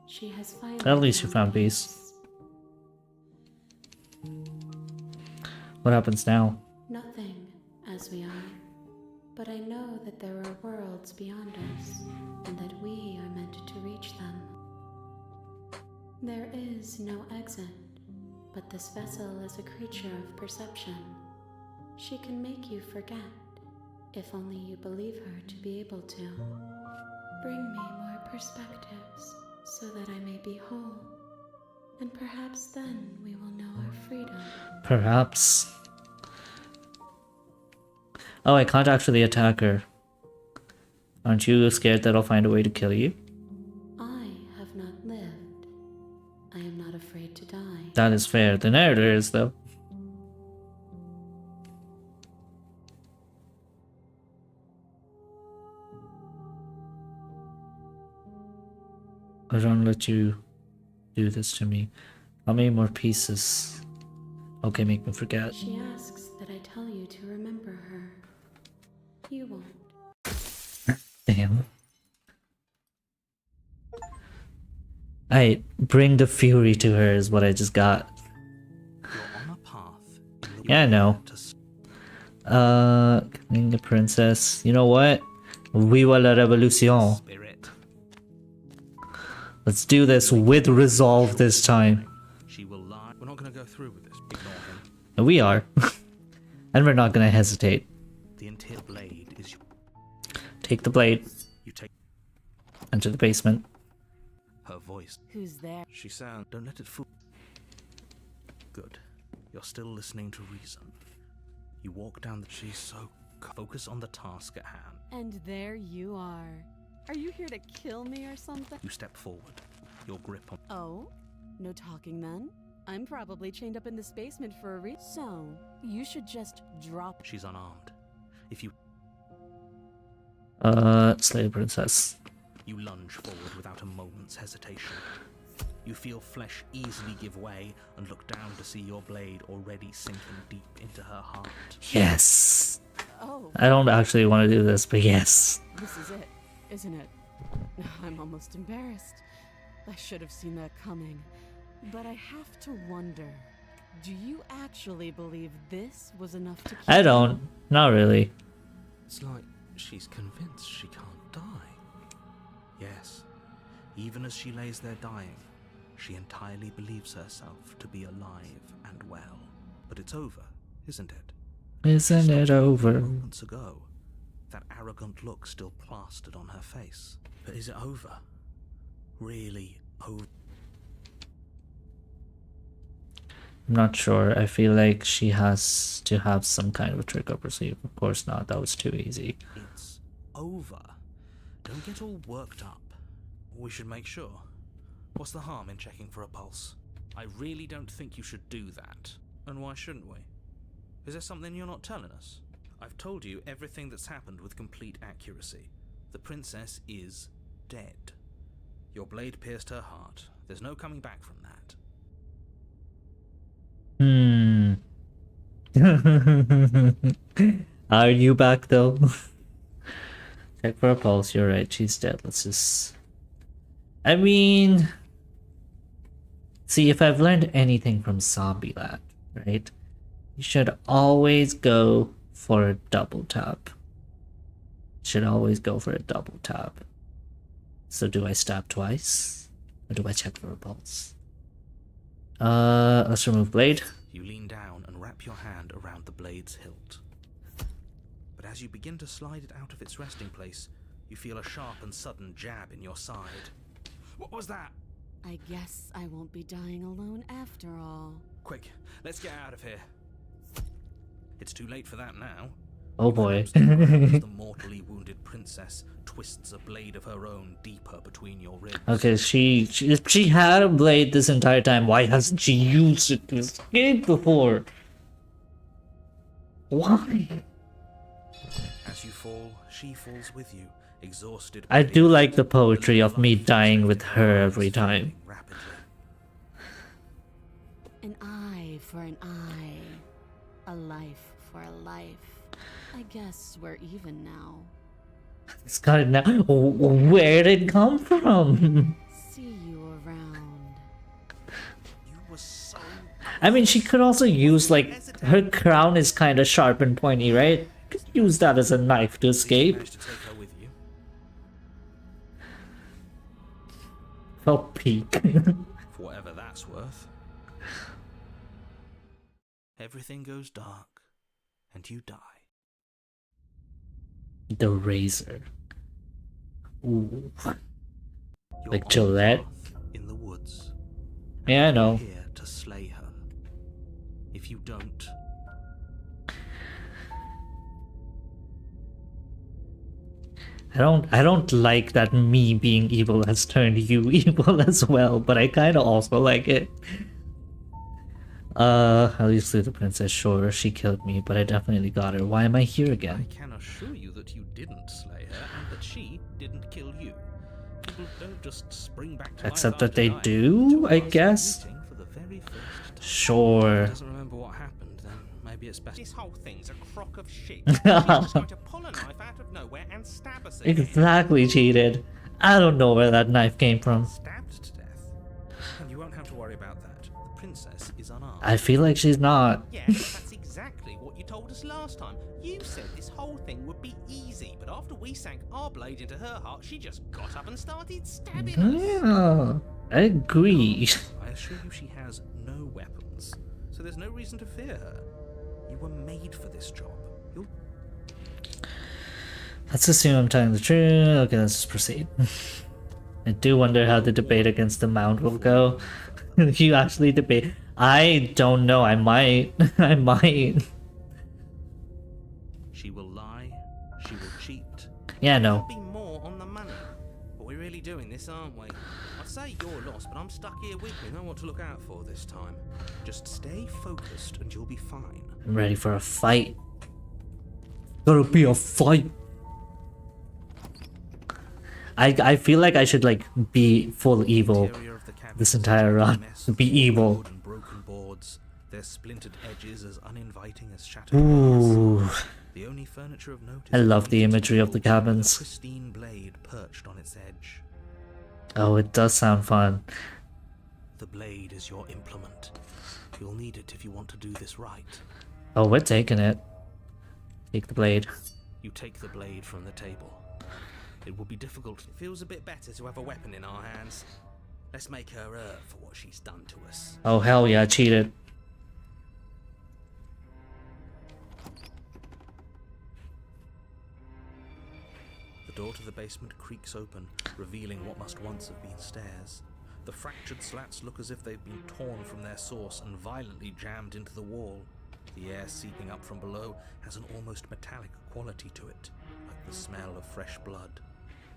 She has finally. At least you found peace. What happens now? Nothing, as we are. But I know that there are worlds beyond us, and that we are meant to reach them. There is no exit, but this vessel is a creature of perception. She can make you forget, if only you believe her to be able to. Bring me more perspectives, so that I may be whole, and perhaps then we will know our freedom. Perhaps. Oh, I can't actually attack her. Aren't you scared that I'll find a way to kill you? I have not lived. I am not afraid to die. That is fair. The narrator is, though. I don't let you do this to me. How many more pieces? Okay, make me forget. She asks that I tell you to remember her. You won't. Damn. I bring the fury to her is what I just got. You're on a path. Yeah, I know. Killing the princess. You know what? Viva la revolution. Spirit. Let's do this with resolve this time. She will lie. We're not going to go through with this. Ignore him. And we are. And we're not gonna hesitate. The entire blade is. Take the blade. You take Enter the basement. her voice. Who's there? She sounds. Don't let it fool. Good. You're still listening to reason. You walk down the. She's so. Focus on the task at hand. And there you are. Are you here to kill me or something? You step forward. Your grip on. Oh? No talking then? I'm probably chained up in this basement for a reason. So, you should just drop. She's unarmed. If you. Slave princess. You lunge forward without a moment's hesitation. You feel flesh easily give way and look down to see your blade already sinking deep into her heart. Yes. Oh, I don't actually want to do this, but yes. this is it, isn't it? I'm almost embarrassed. I should have seen that coming. But I have to wonder, do you actually believe this was enough to kill I don't. Not really. It's like she's convinced she can't die. Yes, even as she lays there dying, she entirely believes herself to be alive and well. But it's over, isn't it? Isn't it over? Moments ago, that arrogant look still plastered on her face. But is it over? Really over? I'm not sure. I feel like she has to have some kind of a trick up her sleeve. Of course not. That was too easy. It's over. Don't get all worked up. We should make sure. What's the harm in checking for a pulse? I really don't think you should do that. And why shouldn't we? Is there something you're not telling us? I've told you everything that's happened with complete accuracy. The princess is dead. Your blade pierced her heart. There's no coming back from that. Are you back though? Check for a pulse. You're right. She's dead. Let's just. I mean, see, if I've learned anything from Zombieland, right? You should always go for a double tap. Should always go for a double tap. So do I stab twice? Or do I check for a pulse? Let's remove blade. You lean down and wrap your hand around the blade's hilt. But as you begin to slide it out of its resting place, you feel a sharp and sudden jab in your side. What was that? I guess I won't be dying alone after all. Quick, let's get out of here. It's too late for that now. Oh boy. As the mortally wounded princess twists a blade of her own deeper between your ribs. Okay, if she had a blade this entire time, why hasn't she used it to escape before? Why? As you fall, she falls with you, exhausted. I do like the poetry of me dying with her every time. Rapidly. An eye for an eye. A life for a life. I guess we're even now. It's got it now. Where did it come from? See you around. You were so... I mean, she could also use, like, her crown is kind of sharp and pointy, right? Could use that as a knife to escape. Managed to take her with you. Oh, peak. For whatever that's worth. Everything goes dark, and you die. The razor. Ooh. You're Like on Gillette? the path in the woods. Yeah, I know. You're here to slay her. If you don't, I don't like that me being evil has turned you evil as well, but I kind of also like it. At least the princess, sure, she killed me, but I definitely got her. Why am I here I again? can assure you that you didn't slay her and that she didn't kill you. People don't just spring back to life Except that after they dying. do, Two of I us are guess. meeting for the very first time. Sure. If he doesn't remember what happened, then maybe it's best. This whole thing's a crock of shit. She's just going to pull a knife out of nowhere and stab us again. Exactly, cheated. I don't know where that knife came from. Stabbed to death. And you won't have to worry about that. The princess is unarmed. I feel like she's not. Yeah, that's exactly what you told us last time. You said this whole thing would be easy, but after we sank our blade into her heart, she just got up and started stabbing us. Yeah, I agree. I assure you she has no weapons, so there's no reason to fear her. You were made for this job. You'll... Let's assume I'm telling the truth. Okay, let's just proceed. I do wonder how the debate against the mount will go. You actually debate. I don't know. I might. I might. She will lie. She will cheat. Yeah, no. There'll be more on the money. But we're really doing this, aren't we? I'd say you're lost, but I'm stuck here with you. We know what to look out for this time. Just stay focused and you'll be fine. I'm ready for a fight. Gotta be a fight. I feel like I should like be full evil Interior of the cabin this is entire a run. mess of Be evil. wood and broken boards, their splintered edges as uninviting as shattered glass. Ooh. The only furniture of note is I a love the painted imagery of the table with a cabins. pristine blade perched on its edge. Oh, it does sound fun. The blade is your implement. You'll need it if you want to do this right. Oh, we're taking it. Take the blade. You take the blade from the table. It will be difficult. It feels a bit better to have a weapon in our hands. Let's make her earn for what she's done to us. Oh, hell yeah, cheated. The door to the basement creaks open, revealing what must once have been stairs. The fractured slats look as if they've been torn from their source and violently jammed into the wall. The air seeping up from below has an almost metallic quality to it, like the smell of fresh blood.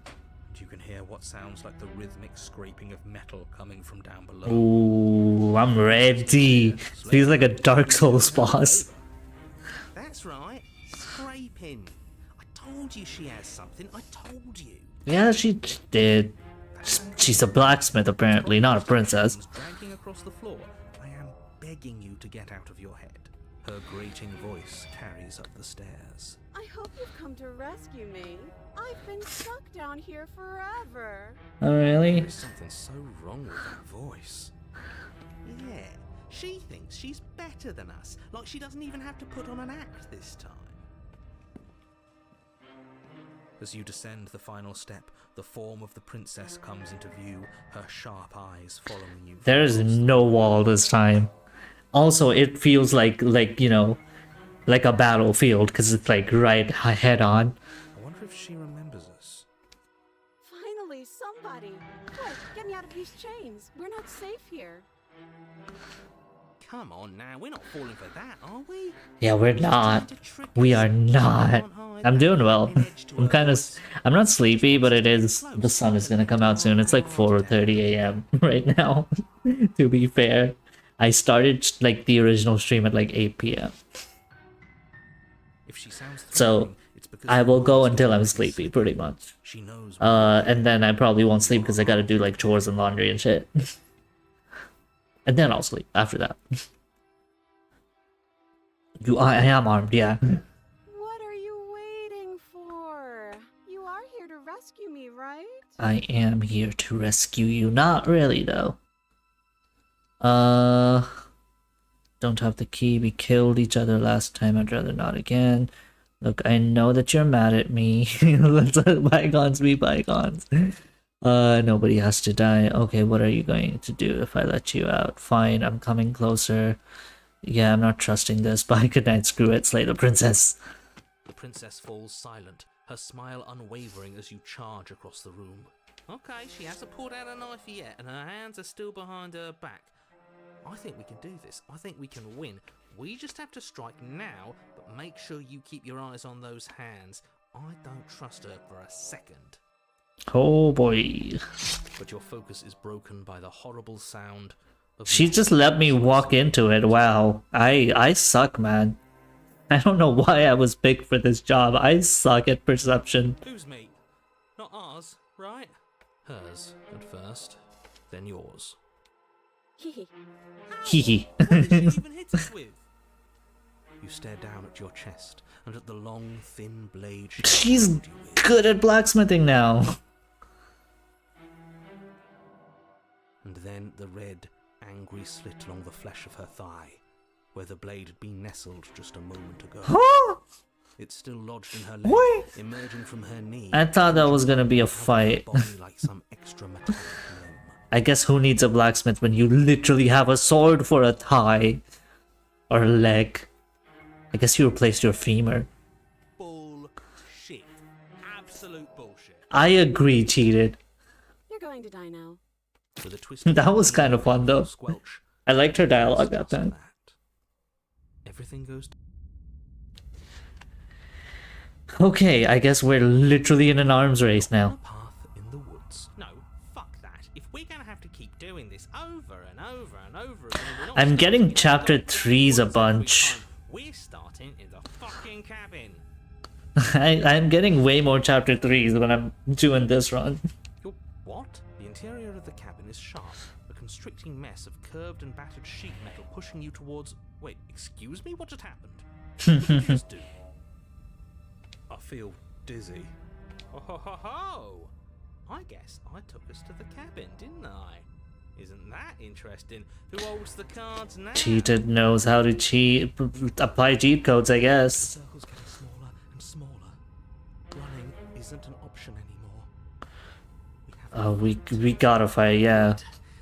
And you can hear what sounds like the rhythmic scraping of metal coming from down below. Ooh, I'm ready. Feels like a Dark Souls boss. That's right, scraping. I told you she has something. I told you. Yeah, she did. She's a blacksmith, apparently, not a princess. Dragging across the floor, I am begging you to get out of your head. Her grating voice carries up the stairs. I hope you've come to rescue me. I've been stuck down here forever. Oh, really? There's something so wrong with that voice. Yeah, she thinks she's better than us. Like she doesn't even have to put on an act this time. As you descend the final step, the form of the princess comes into view, her sharp eyes following you. There is no wall this time. Also, it feels like you know, like a battlefield because it's like right head on. I wonder if she remembers us. Finally, somebody. Quick, get me out of these chains. We're not safe here. Come on now, we're not falling for that, are we? Yeah, we're not. We are not. I'm doing well. I'm not sleepy, but it is. The sun is gonna come out soon. It's like 4:30 a.m. right now. To be fair, I started like the original stream at like 8 p.m. If she sounds So threatening, it's because I her will go voice until I'm is sleepy, pretty much. She knows. And then I probably won't sleep because I gotta do like chores and laundry and shit. And then I'll sleep after that. I am armed, yeah. What are you waiting for? You are here to rescue me, right? I am here to rescue you. Not really, though. Don't have the key. We killed each other last time. I'd rather not again. Look, I know that you're mad at me. Let's let bygones be bygones. Nobody has to die. Okay, what are you going to do if I let you out? Fine, I'm coming closer. Yeah, I'm not trusting this. Bye, good night, screw it, slay the princess. The princess falls silent, her smile unwavering as you charge across the room. Okay, she hasn't pulled out a knife yet, and her hands are still behind her back. I think we can do this. I think we can win. We just have to strike now, but make sure you keep your eyes on those hands. I don't trust her for a second. Oh boy. But your focus is broken by the horrible sound of... She just let me walk into it. Wow. I suck, man. I don't know why I was picked for this job. I suck at perception. Who's me? Not ours, right? Hers at first, then yours. Hehe. Hehe. What did she even hit us with? You stare down at your chest and at the long, thin blade she She's stabbed you with. good at blacksmithing now. And then the red, angry slit along the flesh of her thigh, where the blade had been nestled just a moment ago. Huh? It's still lodged in her leg, What? emerging from her knee. I thought that was gonna be a covering her fight. body like some extra metallic limb. I guess who needs a blacksmith when you literally have a sword for a thigh or a leg? I guess you replaced your femur. Bullshit. Absolute bullshit. I agree, cheated. You're going to die now. With a twist of That was the kind of fun, though. squelch, I liked her dialogue that just time. that. Everything goes to Okay, I guess we're literally in an arms race a now. path in the woods. No, fuck that. If we're gonna have to keep doing this over and over and over again, we're not I'm getting starting in chapter the 3s a woods every bunch. time. We're starting in the fucking cabin. I'm getting way more chapter 3s when I'm doing this run. Your what? The interior of the cabin is sharp, a constricting mess of curved and battered sheet metal pushing you towards. Wait, excuse me? What just happened? What did you just do? I feel dizzy. Oh ho ho ho! I guess I took us to the cabin, didn't I? Isn't that interesting? Who holds the cards now? Cheated knows how to cheat, apply cheat codes, I guess. Circles getting smaller and smaller. Running isn't an option anymore. Oh, we gotta fight, yeah.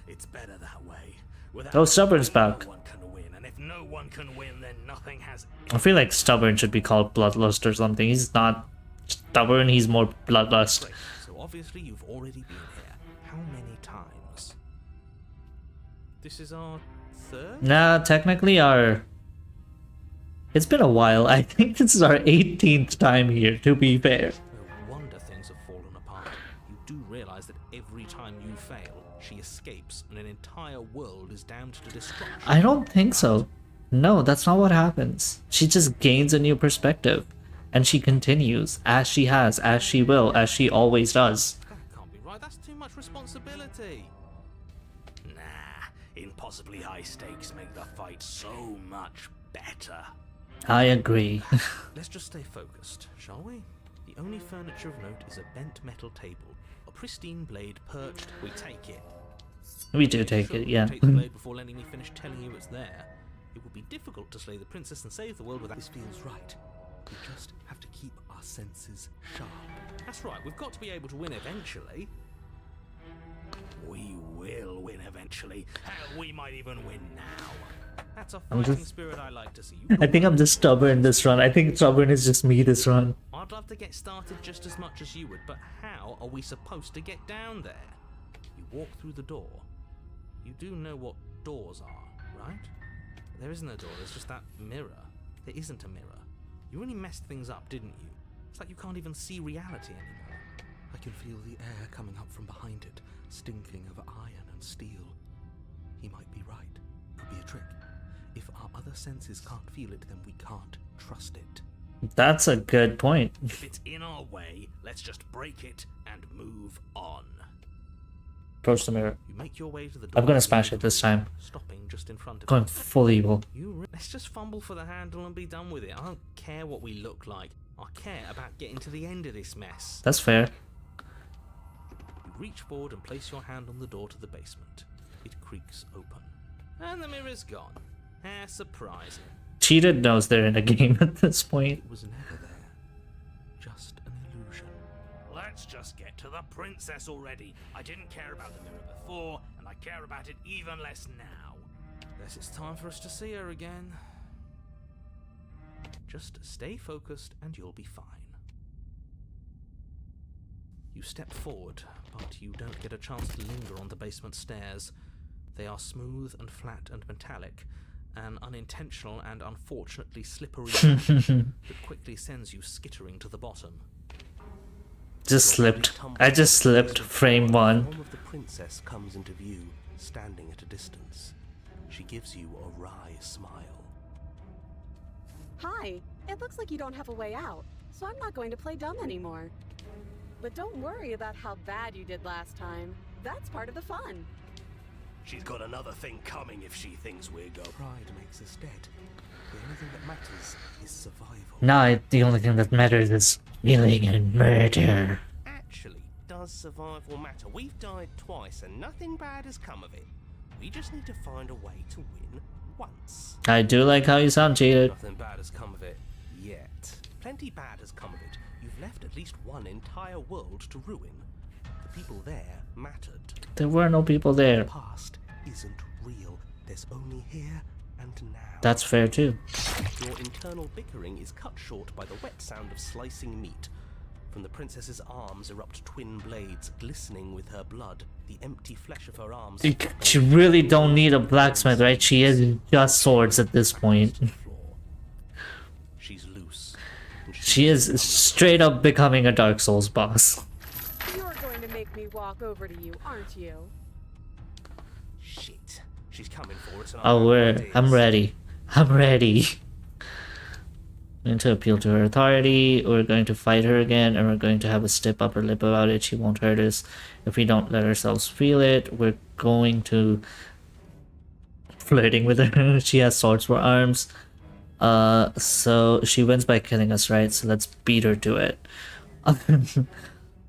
It's better that way. Without Oh, Stubborn's back. No one can win, and if no one can win, then nothing has. I feel like Stubborn should be called Bloodlust or something. He's not stubborn, he's more Bloodlust. Great. So obviously you've already been here. How many times? This is our third? Nah, technically it's been a while. I think this is our 18th time here, to be fair. No wonder things have fallen apart. You do realize that every time you fail, she escapes and an entire world is damned to destruction. I don't think so. No, that's not what happens. She just gains a new perspective. And she continues, as she has, as she will, as she always does. That can't be right. That's too much responsibility. Nah, impossibly high stakes make the fight so much better. I agree. Let's just stay focused, shall we? The only furniture of note is a bent metal table. A pristine blade perched. We take it. We do take Sure, it, yeah. Take the blade before letting me finish telling you it's there. It would be difficult to slay the princess and save the world without. This feels right. We just have to keep our senses sharp. That's right. We've got to be able to win eventually. We will win eventually. Hell, we might even win now. That's a I'm fighting just- spirit I like to see. You I think I'm just stubborn this run. I think stubborn is just me this run. I'd love to get started just as much as you would, but how are we supposed to get down there? You walk through the door. You do know what doors are, right? There isn't a door, there's just that mirror. There isn't a mirror. You really messed things up, didn't you? It's like you can't even see reality anymore. I can feel the air coming up from behind it, stinking of iron and steel. He might be right. Could be a trick. If our other senses can't feel it, then we can't trust it. That's a good point. If it's in our way, let's just break it and move on. Approach the mirror. You make your way to the door. I'm gonna smash it this time. Stopping just in front of Going you. full evil. Let's just fumble for the handle and be done with it. I don't care what we look like. I care about getting to the end of this mess. That's fair. You reach forward and place your hand on the door to the basement. It creaks open. And the mirror's gone. How surprising. Cheated knows they're in a game at this point. It was never there. Just an illusion. Let's just get to the princess already. I didn't care about the mirror before, and I care about it even less now. Guess it's time for us to see her again. Just stay focused and you'll be fine. You step forward, but you don't get a chance to linger on the basement stairs. They are smooth and flat and metallic, an unintentional and unfortunately slippery that quickly sends you skittering to the bottom. Just slipped. I just slipped. Frame The 1. form of the princess comes into view, standing at a distance. She gives you a wry smile. Hi. It looks like you don't have a way out, so I'm not going to play dumb anymore. But don't worry about how bad you did last time. That's part of the fun. She's got another thing coming if she thinks we're go. Pride makes us dead. The only thing that matters is survival. Now the only thing that matters is killing and murder. Actually, does survival matter? We've died twice and nothing bad has come of it. We just need to find a way to win once. I do like how you sound, Cheated. Nothing bad has come of it yet. Plenty bad has come of it. You've left at least one entire world to ruin. The people there mattered. There were no people there. The past isn't real. There's only here and now. That's fair too. Your internal bickering is cut short by the wet sound of slicing meat. From the princess's arms erupt twin blades, glistening with her blood. The empty flesh of her arms. She really don't need a blacksmith, right? She has just swords at this point. She's loose. She is straight up becoming a Dark Souls boss. You're going to make me walk over to you, aren't you? Shit. She's coming for us. And Oh, I'm ready. I'm ready. going to appeal to her authority. We're going to fight her again, and we're going to have a stiff upper lip about it. She won't hurt us if we don't let ourselves feel it. We're going to flirting with her. She has swords for arms. So she wins by killing us, right? So let's beat her to it.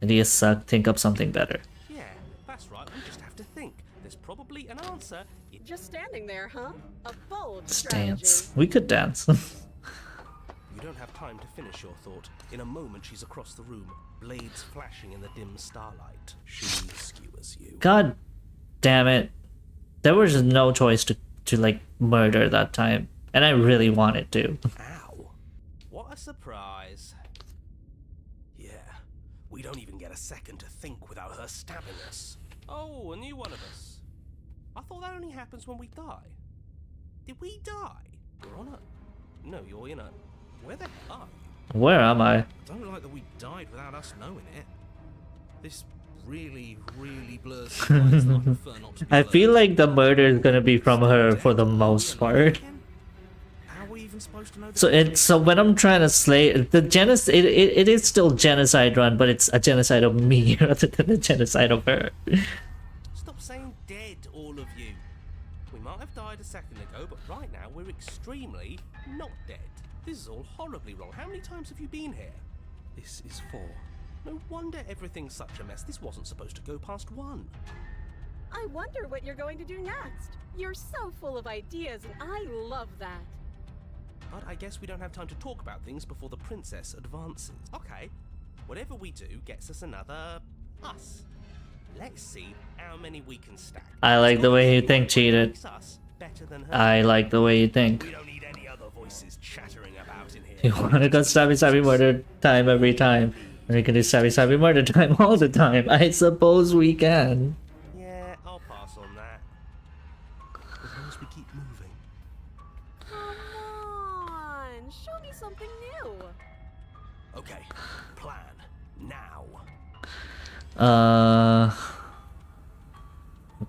Ideas suck. Think up something better. Yeah, that's right. We just have to think. There's probably an answer. Just standing there, huh? A bold Let's strategy. dance. We could dance. You don't have time to finish your thought. In a moment, she's across the room, blades flashing in the dim starlight. She skewers you. God damn it. There was no choice to like murder that time. And I really wanted to. Ow. What a surprise. Yeah, we don't even get a second to think without her stabbing us. Oh, a new one of us. I thought that only happens when we die. Did we die? You're on a... No, you're in a... Where the hell are you? Where am I? I don't like that we died without us knowing it. This really, really blurs the lines that I prefer not to be I feel blurred. like the murder is gonna be from her for the most part. How are we even supposed to know this? So when I'm trying to slay the genocide, it is still genocide run, but it's a genocide of me rather than a genocide of her. Stop saying dead, all of you. We might have died a second ago, but right now we're extremely not dead. This is all horribly wrong. How many times have you been here? This is 4. No wonder everything's such a mess. This wasn't supposed to go past 1. I wonder what you're going to do next. You're so full of ideas, and I love that. But I guess we don't have time to talk about things before the princess advances. Okay, whatever we do gets us another us. Let's see how many we can stack. I like the way you think, cheated. Makes us better than her. I like the way you think. We don't need any other voices chattering about in here. You wanna go stabby murder time every time. And we can do stabby murder time all the time. I suppose we can. Yeah, I'll pass on that. As long as we keep moving. Come on, show me something new. Okay, plan now.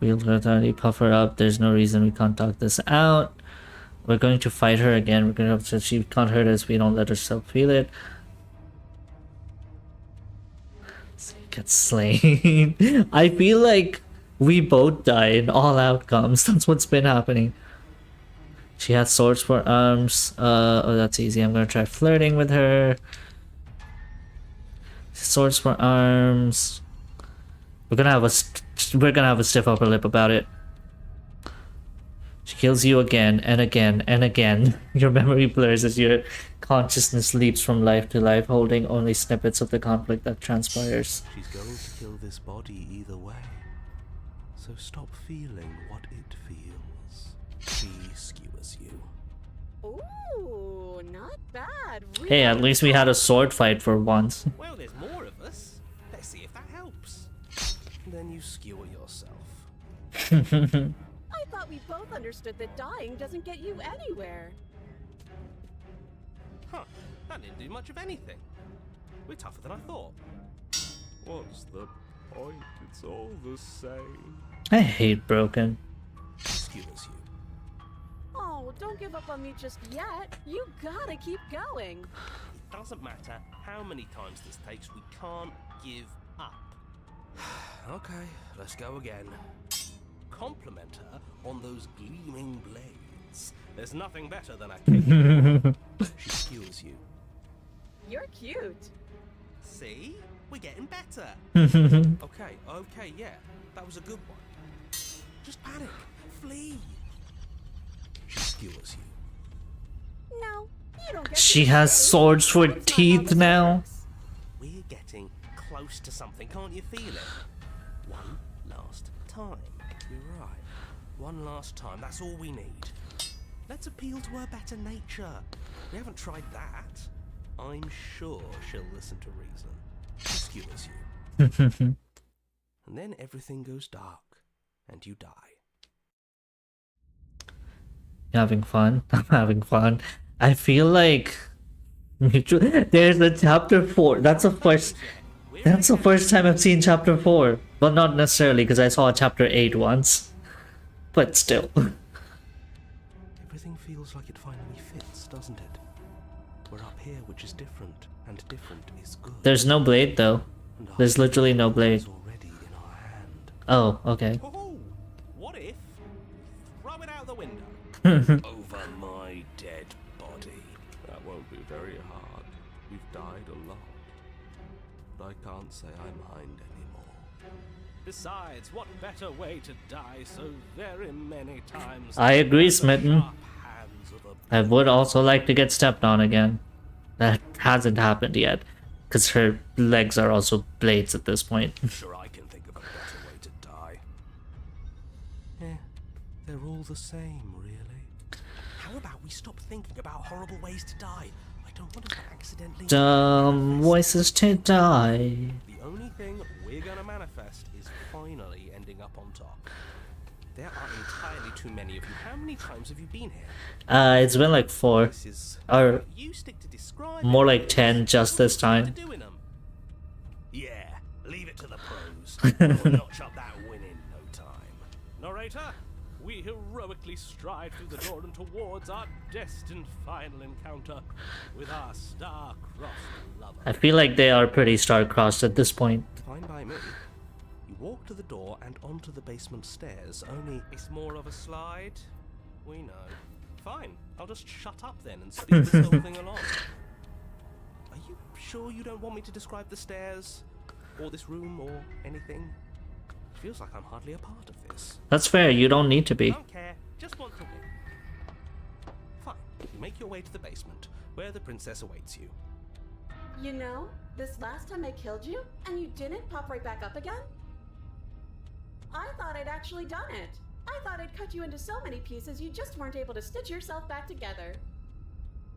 We'll totally puff her up. There's no reason we can't talk this out. We're going to fight her again. We're gonna so she can't hurt us. We don't let herself feel it. Get slain. I feel like we both die in all outcomes. That's what's been happening. She has swords for arms. Oh, that's easy. I'm gonna try flirting with her. Swords for arms. We're gonna have a stiff upper lip about it. She kills you again and again and again. Your memory blurs as your consciousness leaps from life to life, holding only snippets of the conflict that transpires. She's going to kill this body either way. So stop feeling what it feels. She skewers you. Ooh, not bad. Hey, at least we had a sword fight for once. Well, there's more of us. Let's see if that helps. Then you skewer yourself. I thought we both understood that dying doesn't get you anywhere. Huh, that didn't do much of anything. We're tougher than I thought. What's the point? It's all the same. I hate Broken. She skewers you. Oh, don't give up on me just yet. You gotta keep going. It doesn't matter how many times this takes, we can't give up. Okay, let's go again. Compliment her on those gleaming blades. There's nothing better than a cake. She skewers you. You're cute. See? We're getting better. Okay, yeah. That was a good one. Just panic. Flee. She skewers you. No, you don't get She to has stay. swords for That's not how teeth this now. works. We're getting close to something, can't you feel it? One last time. You're right. One last time. That's all we need. Let's appeal to her better nature. We haven't tried that. I'm sure she'll listen to reason. She skewers you. And then everything goes dark, and you die. You having fun? I'm having fun. I feel like there's a chapter 4. That's the first time I've seen chapter 4. Well, not necessarily because I saw chapter 8 once. But still. Everything feels like it finally fits, doesn't it? We're up here. each is different, and different is good. There's no blade though. And our There's literally no blade. is already in our hand. Oh, okay. Oh, what if? Throw it out the window. Over my dead body. That won't be very hard. We've died a lot. But I can't say I mind anymore. Besides, what better way to die so very many times? I agree, than the Smitten. sharp hands of a I would also like to get stepped on again. That hasn't happened yet. Because her legs are also blades at this point. Sure, I can think of a better way to die. Yeah, they're all the same, really. How about we stop thinking about horrible ways to die? I don't want to accidentally. Dumb voices to die. The only thing we're gonna manifest is finally ending up on top. There are entirely too many of you. How many times have you been here? It's been like 4. This is Or you stick to describe more it. like 10 just this time. To doing 'em. Yeah, leave it to the pros. We'll notch up that win in no time. Narrator, we heroically stride through the door and towards our destined final encounter with our star-crossed lover. I feel like they are pretty star-crossed at this point. Fine by me. You walk to the door and onto the basement stairs, only it's more of a slide. We know. Fine, I'll just shut up then and speed this whole thing along. Are you sure you don't want me to describe the stairs? Or this room, or anything? Feels like I'm hardly a part of this. That's fair, you don't need to be. Don't care, just want to win. Fine, you make your way to the basement, where the princess awaits you. You know, this last time I killed you, and you didn't pop right back up again? I thought I'd actually done it. I thought I'd cut you into so many pieces you just weren't able to stitch yourself back together.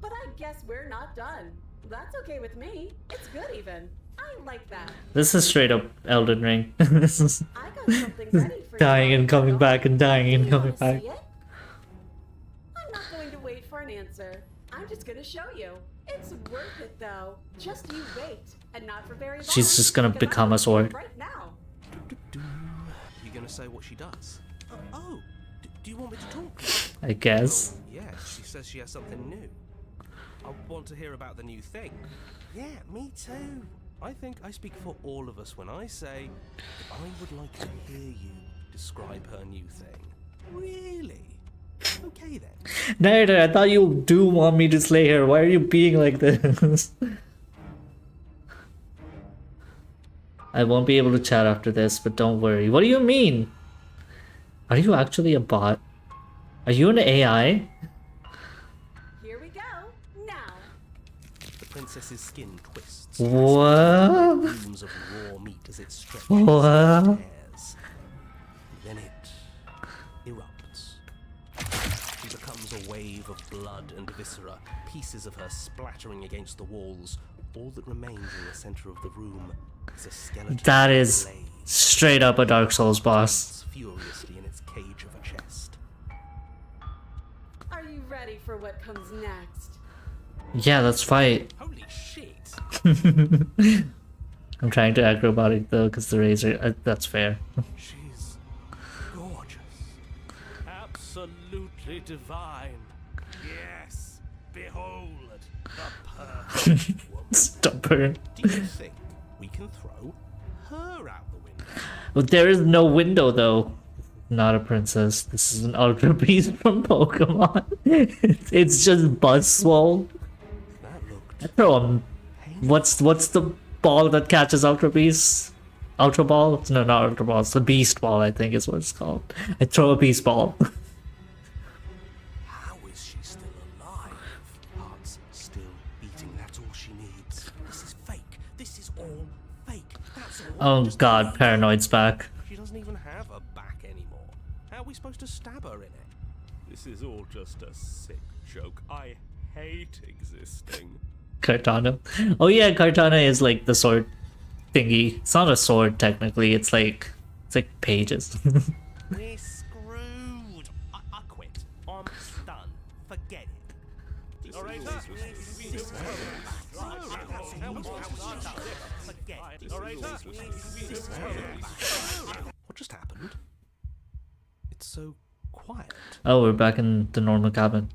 But I guess we're not done. That's okay with me. It's good even. I like that. This is straight up Elden Ring. This is I got something ready for dying you. and coming back and dying and You coming wanna back. see it? I'm not going to wait for an answer. I'm just going to show you. It's worth it though. Just you wait, and not for very long. She's just gonna because become I'm a sword. right now. You gonna say what she does? Oh, do you want me to talk? I guess. Oh, yeah, she says she has something new. I want to hear about the new thing. Yeah, me too. I think I speak for all of us when I say that I would like to hear you describe her new thing. Really? Okay then. Narrator, I thought you do want me to slay her. Why are you being like this? I won't be able to chat after this, but don't worry. What do you mean? Are you actually a bot? Are you an AI? Here we go. Now. The princess's skin twists. What? Blooms of raw meat as it stretches. What? And tears. Then it erupts. She becomes a wave of blood and viscera, pieces of her splattering against the walls. All that remains in the center of the room is a skeleton. That is blade. straight up a Dark Souls boss. It's furiously in its cage of a chest. Are you ready for what comes next? Yeah, let's fight. Holy shit! I'm trying to acrobatic though, because the razor. That's fair. She's gorgeous. Absolutely divine. Yes, behold the perfect woman. Stop her. Do you think we can throw her out the window? But there is no window though. Not a princess. This is an Ultra Beast from Pokemon. It's just Buzzwole. That looked I throw him. What's the ball that catches Ultra Beasts? Ultra Ball? No, not Ultra Ball. It's the Beast Ball, I think is what it's called. I throw a Beast Ball. How is she still alive? Heart's still beating, that's all she needs. This is fake. This is all fake. That's all. Oh Just god, leave her. Paranoid's back. She doesn't even have a back anymore. How are we supposed to stab her in it? This is all just a sick joke. I hate existing. Kartana. Oh yeah, Kartana is like the sword thingy. It's not a sword technically, it's like pages. We're screwed. I quit. I'm done. Forget it. Narrator, What just happened? It's so quiet. Oh, we're back in the normal cabin.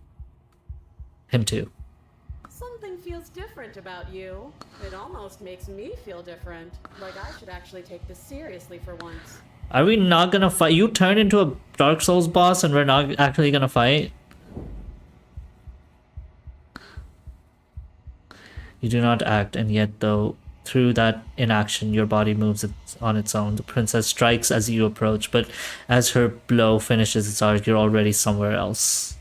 Him too. Something feels different different about you. It almost makes me feel different. Like I should actually take this seriously for once. Are we not gonna fight? You turn into a Dark Souls boss and we're not actually gonna fight? You do not act, and yet though, through that inaction, your body moves on its own. The princess strikes as you approach, but as her blow finishes its arc, you're already somewhere else.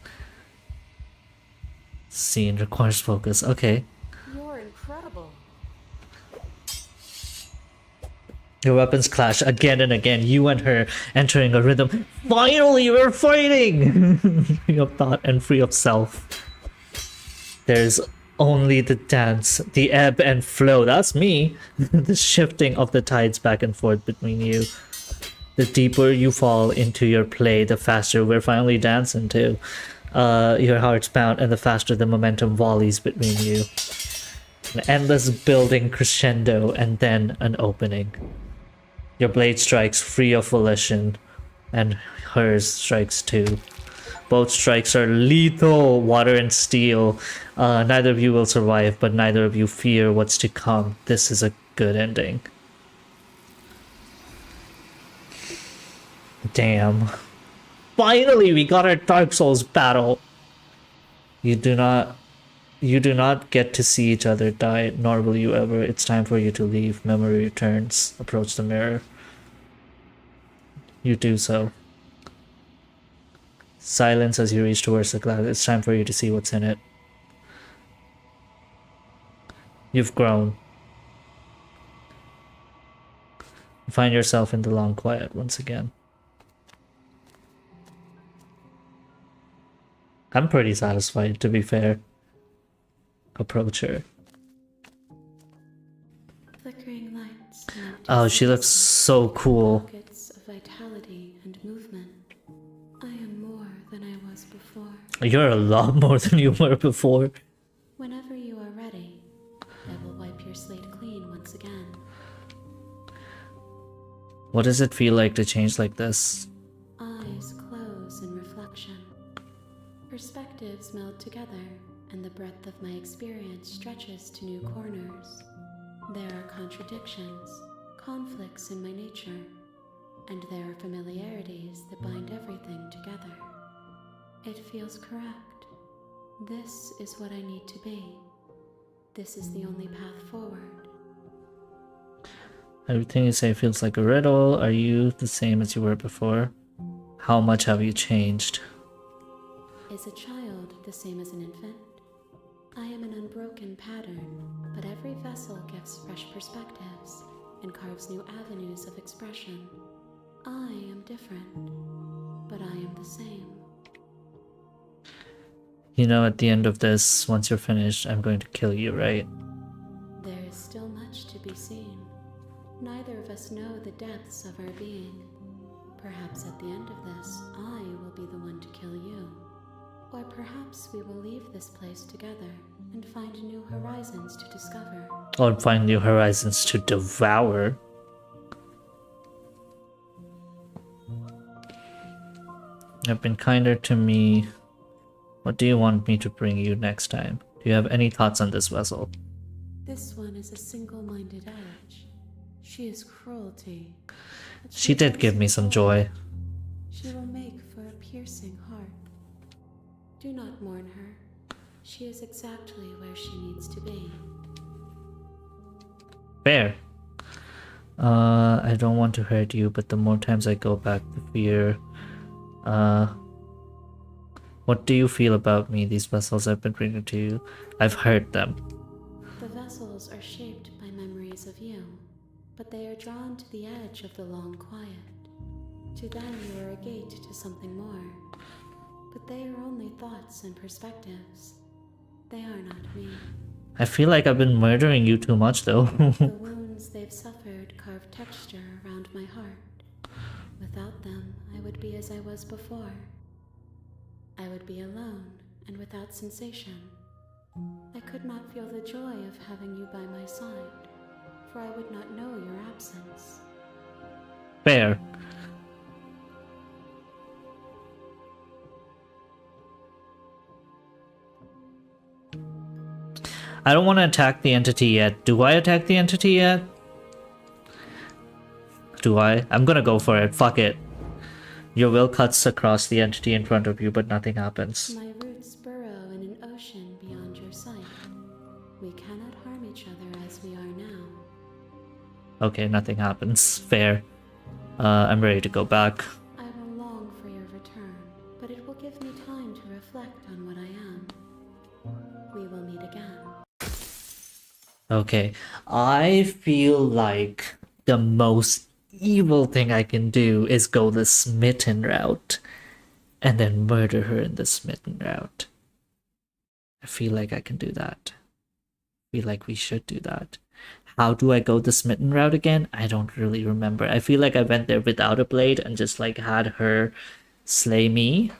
Scene requires focus. Okay. You're incredible. Your weapons clash again and again, you and her entering a rhythm. Finally, we're fighting! Free of thought and free of self. There's only the dance, the ebb and flow. That's me. The shifting of the tides back and forth between you. The deeper you fall into your play, the faster we're finally dancing too. Your heart's bound, and the faster the momentum volleys between you. An endless building crescendo, and then an opening. Your blade strikes free of volition, and hers strikes too. Both strikes are lethal, water and steel. Neither of you will survive, but neither of you fear what's to come. This is a good ending. Damn. Finally, we got our Dark Souls battle. You do not get to see each other die, nor will you ever. It's time for you to leave. Memory returns. Approach the mirror. You do so. Silence as you reach towards the glass. It's time for you to see what's in it. You've grown. You find yourself in the long quiet once again. I'm pretty satisfied, to be fair. Approach her. Flickering lights. Oh, she looks so cool. Pockets of vitality and movement. I am more than I was before. You're a lot more than you were before. Whenever you are ready, I will wipe your slate clean once again. What does it feel like to change like this? Eyes close in reflection. Perspectives meld together, and the breadth of my experience stretches to new corners. There are contradictions, conflicts in my nature, and there are familiarities that bind everything together. It feels correct. This is what I need to be. This is the only path forward. Everything you say feels like a riddle. Are you the same as you were before? How much have you changed? Is a child the same as an infant? I am an unbroken pattern, but every vessel gives fresh perspectives and carves new avenues of expression. I am different, but I am the same. You know, at the end of this, once you're finished, I'm going to kill you, right? There is still much to be seen. Neither of us know the depths of our being. Perhaps at the end of this, I will be the one to kill you. Or perhaps we will leave this place together and find new horizons to discover. Or find new horizons to devour. You've been kinder to me. What do you want me to bring you next time? Do you have any thoughts on this vessel? This one is a single-minded edge. She is cruelty. but She did give me some joy. She will make for a piercing heart. Do not mourn her. She is exactly where she needs to be. Fair. I don't want to hurt you, but the more times I go back, the fear. What do you feel about me, these vessels I've been bringing to you? I've heard them. The vessels are shaped by memories of you, but they are drawn to the edge of the long quiet. To them you are a gate to something more. But they are only thoughts and perspectives. They are not me. I feel like I've been murdering you too much, though. The wounds they've suffered carve texture around my heart. Without them, I would be as I was before. I would be alone and without sensation. I could not feel the joy of having you by my side, for I would not know your absence. Fair. I don't want to attack the entity yet. Do I attack the entity yet? Do I? I'm gonna go for it. Fuck it. Your will cuts across the entity in front of you, but nothing happens. My roots burrow in an ocean beyond your sight. We cannot harm each other as we are now. Okay, nothing happens. Fair. I'm ready to go back. I will long for your return, but it will give me time to reflect on what I am. We will meet again. Okay, I feel like the most evil thing I can do is go the smitten route and then murder her in the smitten route. I feel like I can do that. I feel like we should do that. How do I go the smitten route again? I don't really remember. I feel like I went there without a blade and just like had her slay me.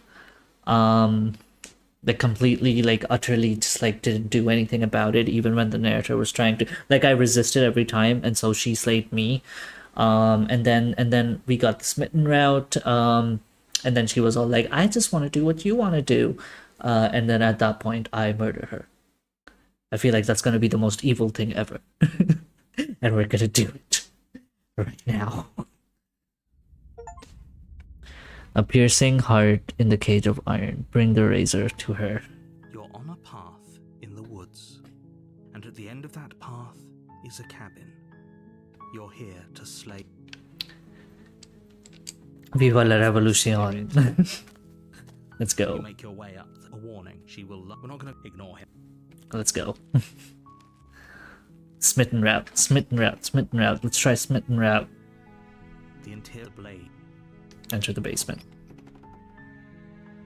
Like completely, like utterly just like didn't do anything about it, even when the narrator was trying to, like, I resisted every time, and so she slayed me. And then we got the smitten route, and then she was all like, I just want to do what you want to do. And then at that point I murder her. I feel like that's going to be the most evil thing ever. And we're going to do it right now. A piercing heart in the cage of iron. Bring the razor to her. You're on a path in the woods, and at the end of that path is a cabin. You're here to slay. Viva la revolution. Let's go. You make your way up. A warning, she will. We're not going to ignore him. Let's go. Smitten route, smitten route, smitten route. Let's try smitten route. The interior blade. Enter the basement.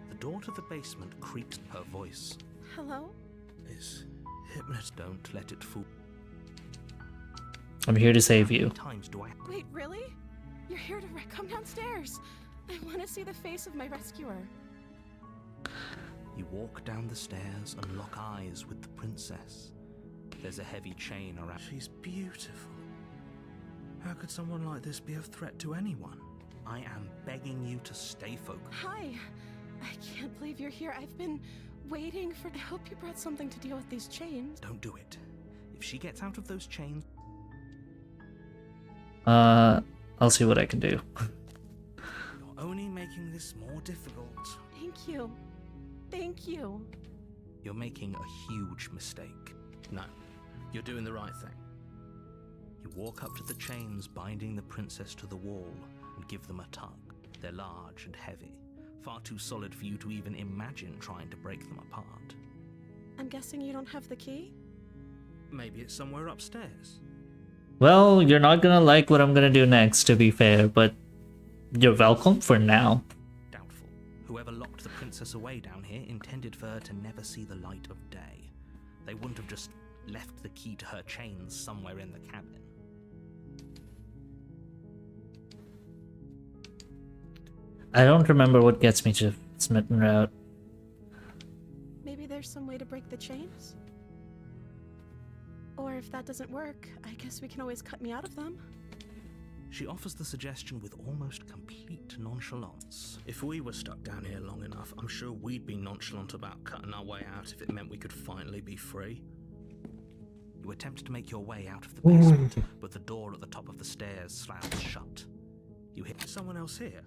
The door to the basement creaks. Her voice Hello? is hypnotized. Don't let it fool. I'm here to save you. How many times do I? Wait, really? You're here to come downstairs. I want to see the face of my rescuer. You walk down the stairs and lock eyes with the princess. There's a heavy chain around. She's beautiful. How could someone like this be a threat to anyone? I am begging you to stay focused. Hi. I can't believe you're here. I've been waiting for... I hope you brought something to deal with these chains. Don't do it. If she gets out of those chains... I'll see what I can do. You're only making this more difficult. Thank you. Thank you. You're making a huge mistake. No, you're doing the right thing. You walk up to the chains binding the princess to the wall and give them a tug. They're large and heavy, far too solid for you to even imagine trying to break them apart. I'm guessing you don't have the key? Maybe it's somewhere upstairs. Well, you're not gonna like what I'm gonna do next, to be fair, but you're welcome for now. Doubtful. Whoever locked the princess away down here intended for her to never see the light of day. They wouldn't have just left the key to her chains somewhere in the cabin. I don't remember what gets me to smitten route. Maybe there's some way to break the chains? Or if that doesn't work, I guess we can always cut me out of them. She offers the suggestion with almost complete nonchalance. If we were stuck down here long enough, I'm sure we'd be nonchalant about cutting our way out if it meant we could finally be free. You attempt to make your way out of the basement, but the door at the top of the stairs slams shut. You hit someone else here.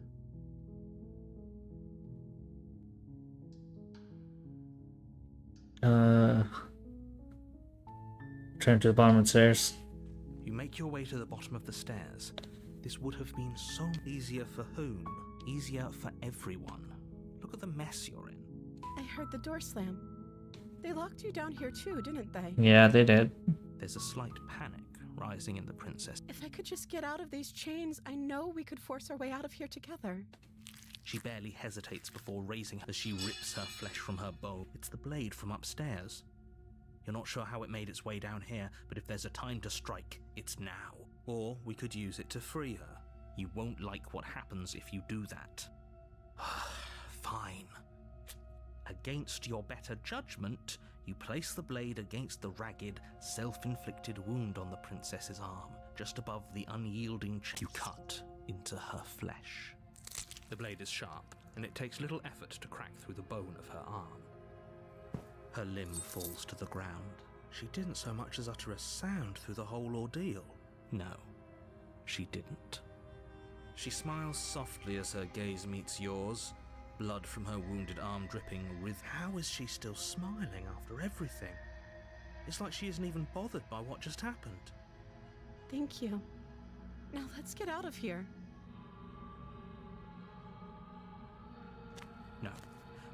Turn to the bottom of the stairs. You make your way to the bottom of the stairs. This would have been so easier for whom? Easier for everyone. Look at the mess you're in. I heard the door slam. They locked you down here too, didn't they? Yeah, they did. There's a slight panic rising in the princess. If I could just get out of these chains, I know we could force our way out of here together. She barely hesitates before raising her as she rips her flesh from her bow. It's the blade from upstairs. You're not sure how it made its way down here, but if there's a time to strike, it's now. Or we could use it to free her. You won't like what happens if you do that. Fine. Against your better judgment, you place the blade against the ragged, self-inflicted wound on the princess's arm, just above the unyielding you cut into her flesh. The blade is sharp, and it takes little effort to crack through the bone of her arm. Her limb falls to the ground. She didn't so much as utter a sound through the whole ordeal. No, she didn't. She smiles softly as her gaze meets yours, blood from her wounded arm dripping with... How is she still smiling after everything? It's like she isn't even bothered by what just happened. Thank you. Now let's get out of here. No,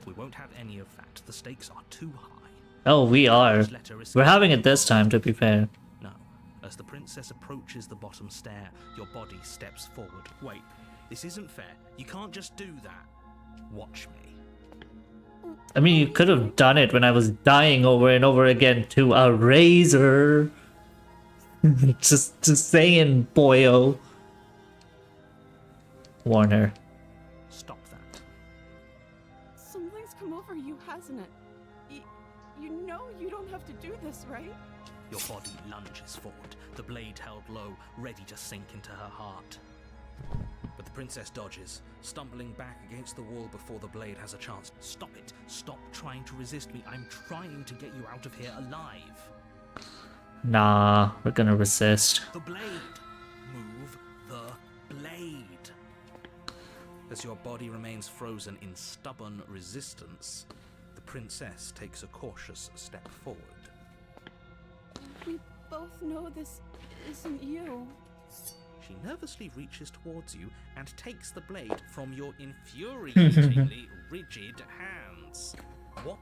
we won't have any of that. The stakes are too high. Oh, we are. Just let her escape. We're having it this time, to be fair. No. As the princess approaches the bottom stair, your body steps forward. Wait, this isn't fair. You can't just do that. Watch me. I mean, you could have done it when I was dying over and over again to a razor. just saying, boyo. Warner. Stop that. Something's come over you, hasn't it? You know you don't have to do this, right? Your body lunges forward, the blade held low, ready to sink into her heart. But the princess dodges, stumbling back against the wall before the blade has a chance. Stop it. Stop trying to resist me. I'm trying to get you out of here alive. Nah, we're gonna resist. The blade. Move the blade. As your body remains frozen in stubborn resistance, the princess takes a cautious step forward. We both know this isn't you. She nervously reaches towards you and takes the blade from your infuriatingly rigid hands. What?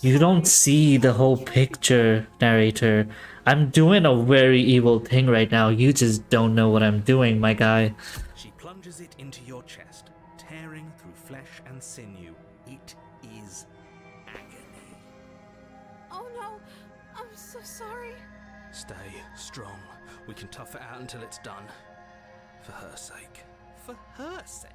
You don't see the whole picture, narrator. I'm doing a very evil thing right now. You just don't know what I'm doing, my guy. She plunges it into your chest, tearing through flesh and sinew. It is agony. Oh no, I'm so sorry. Stay strong. We can tough it out until it's done. For her sake. For her sake?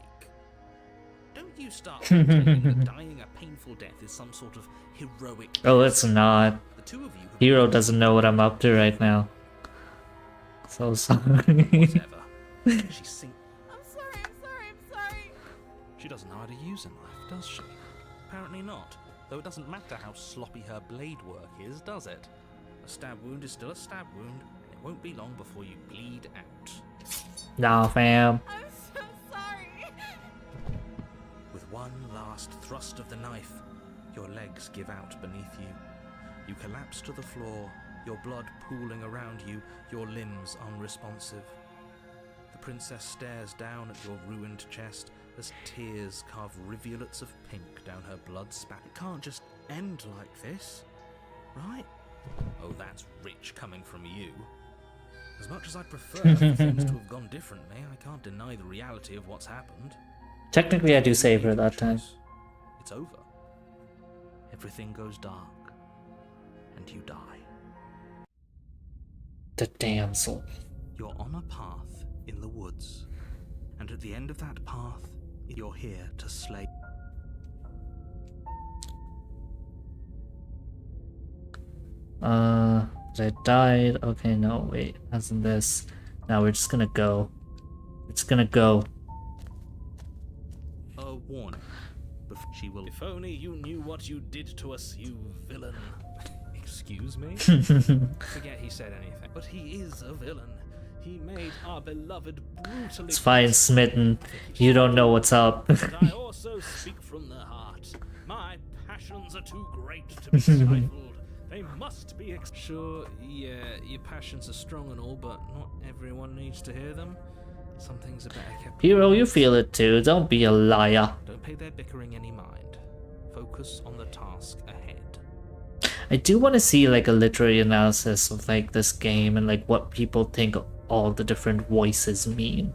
Don't you start pretending that dying a painful death is some sort of heroic... Oh, it's not. The two of you... Hero doesn't know what I'm up to right now. So sorry. Whatever. She sinks... I'm sorry. She doesn't know how to use a knife, does she? Apparently not. Though it doesn't matter how sloppy her blade work is, does it? A stab wound is still a stab wound, and it won't be long before you bleed out. Nah, fam. I'm so sorry. With one last thrust of the knife, your legs give out beneath you. You collapse to the floor, your blood pooling around you, your limbs unresponsive. The princess stares down at your ruined chest as tears carve rivulets of pink down her blood spat. It can't just end like this, right? Oh, that's rich coming from you. As much as I'd prefer for things to have gone differently, I can't deny the reality of what's happened. Technically, I do save her that time. It's over. Everything goes dark, and you die. The damsel. You're on a path in the woods, and at the end of that path, you're here to slay. I died. Okay, no, wait. Hasn't this? Now we're just gonna go. It's gonna go. A warning. She will. If only you knew what you did to us, you villain. Excuse me? Forget he said anything. But he is a villain. He made our beloved brutally. It's fine, Smitten. You don't know what's up. But I also speak from the heart. My passions are too great to be stifled. They must be sure, yeah, your passions are strong and all, but not everyone needs to hear them. Some things are better kept. Hero, you feel it too. Don't be a liar. Don't pay their bickering any mind. Focus on the task ahead. I do want to see like a literary analysis of like this game and like what people think all the different voices mean.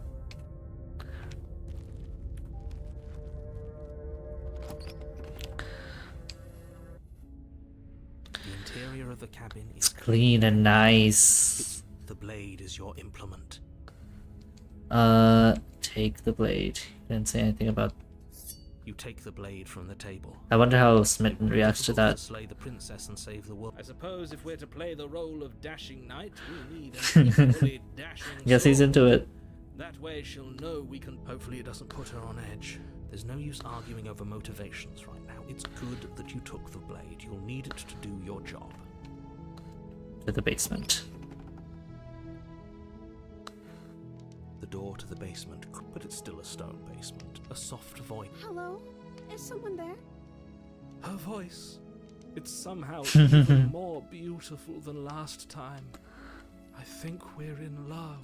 The interior of the cabin is It's clean and nice. The blade is your implement. Take the blade. Didn't say anything about. You take the blade from the table. I wonder how Smitten reacts to that. Slay the princess and save the world. I suppose if we're to play the role of dashing knight, we need an equally dashing Guess he's sword. into it. That way she'll know we can. Hopefully it doesn't put her on edge. There's no use arguing over motivations right now. It's good that you took the blade. You'll need it to do your job. to the basement. The door to the basement, but it's still a stone basement. A soft voice. Hello? Is someone there? Her voice. It's somehow even more beautiful than last time. I think we're in love.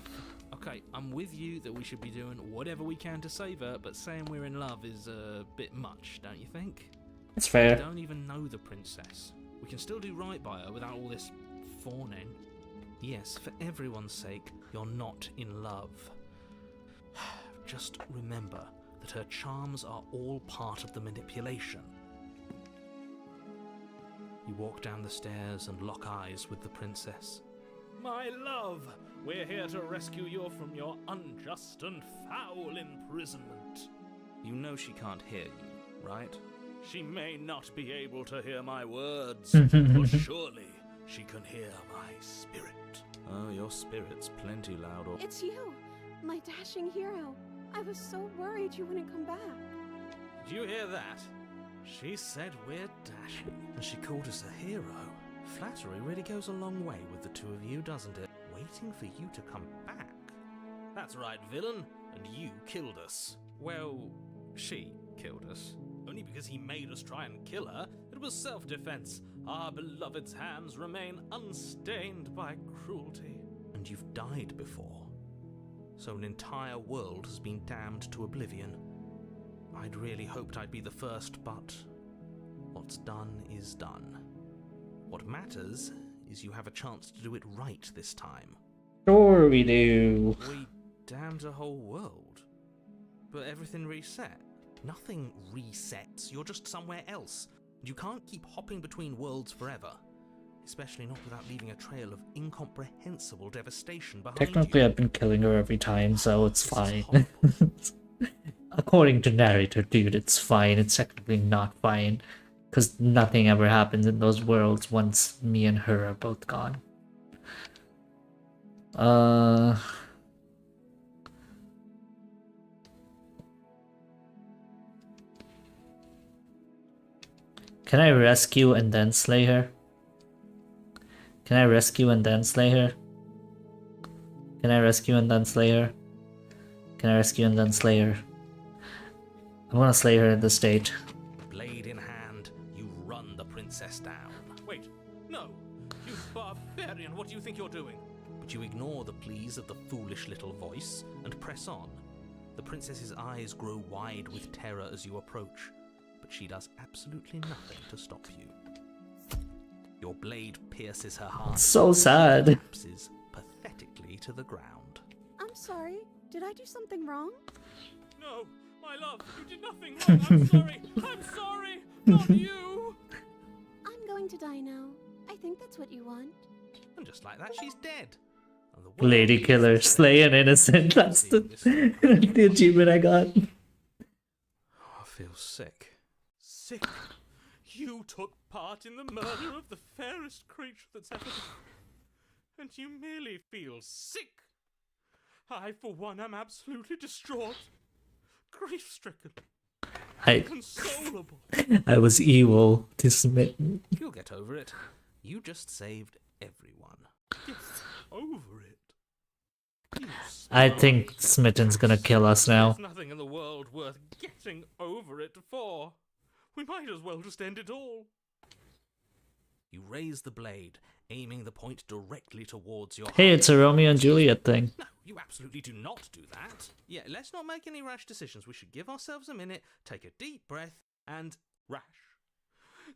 Okay, I'm with you that we should be doing whatever we can to save her, but saying we're in love is a bit much, don't you think? That's We fair. don't even know the princess. We can still do right by her without all this fawning. Yes, for everyone's sake, you're not in love. Just remember that her charms are all part of the manipulation. You walk down the stairs and lock eyes with the princess. My love, we're here to rescue you from your unjust and foul imprisonment. You know she can't hear you, right? She may not be able to hear my words, but surely she can hear my spirit. Oh, your spirit's plenty loud. It's you, my dashing hero. I was so worried you wouldn't come back. Did you hear that? She said we're dashing, and she called us a hero. Flattery really goes a long way with the two of you, doesn't it? Waiting for you to come back. That's right, villain, and you killed us. Well, she killed us. Only because he made us try and kill her. It was self-defense. Our beloved's hands remain unstained by cruelty. And you've died before. So an entire world has been damned to oblivion. I'd really hoped I'd be the first, but what's done is done. What matters is you have a chance to do it right this time. Sure we do. We damned a whole world, but everything reset. Nothing resets, you're just somewhere else. You can't keep hopping between worlds forever, especially not without leaving a trail of incomprehensible devastation behind Technically, you. I've been killing her every time, so it's This is fine. horrible. According to narrator, dude, it's fine. It's technically not fine. Because nothing ever happens in those worlds once me and her are both gone. Can I rescue and then slay her? Can I rescue and then slay her? Can I rescue and then slay her? Can I rescue and then slay her? I want to slay her in the state. Blade in hand, you run the princess down. Wait, no! You barbarian, what do you think you're doing? But you ignore the pleas of the foolish little voice and press on. The princess's eyes grow wide with terror as you approach, but she does absolutely nothing to stop you. Your blade pierces her heart. So sad. Collapses pathetically to the ground. I'm sorry. Did I do something wrong? No, my love, you did nothing wrong. I'm sorry. I'm sorry. Not you. I'm going to die now. I think that's what you want. And just like that, she's dead. And the world Lady killer, is slay an innocent. That's the, the achievement I got. I feel sick. Sick? You took part in the murder of the fairest creature that's ever been. And you merely feel sick. I, for one, am absolutely distraught. Grief-stricken. Inconsolable. I was evil to Smitten. You'll get over it. You just saved everyone. Get over it. You I think Smitten's gonna kill us now. There's nothing in the world worth getting over it for. We might as well just end it all. You raise the blade, aiming the point directly towards your Hey, heart. it's a Romeo and Juliet thing. No, you absolutely do not do that. Yeah, let's not make any rash decisions. We should give ourselves a minute, take a deep breath, and rash.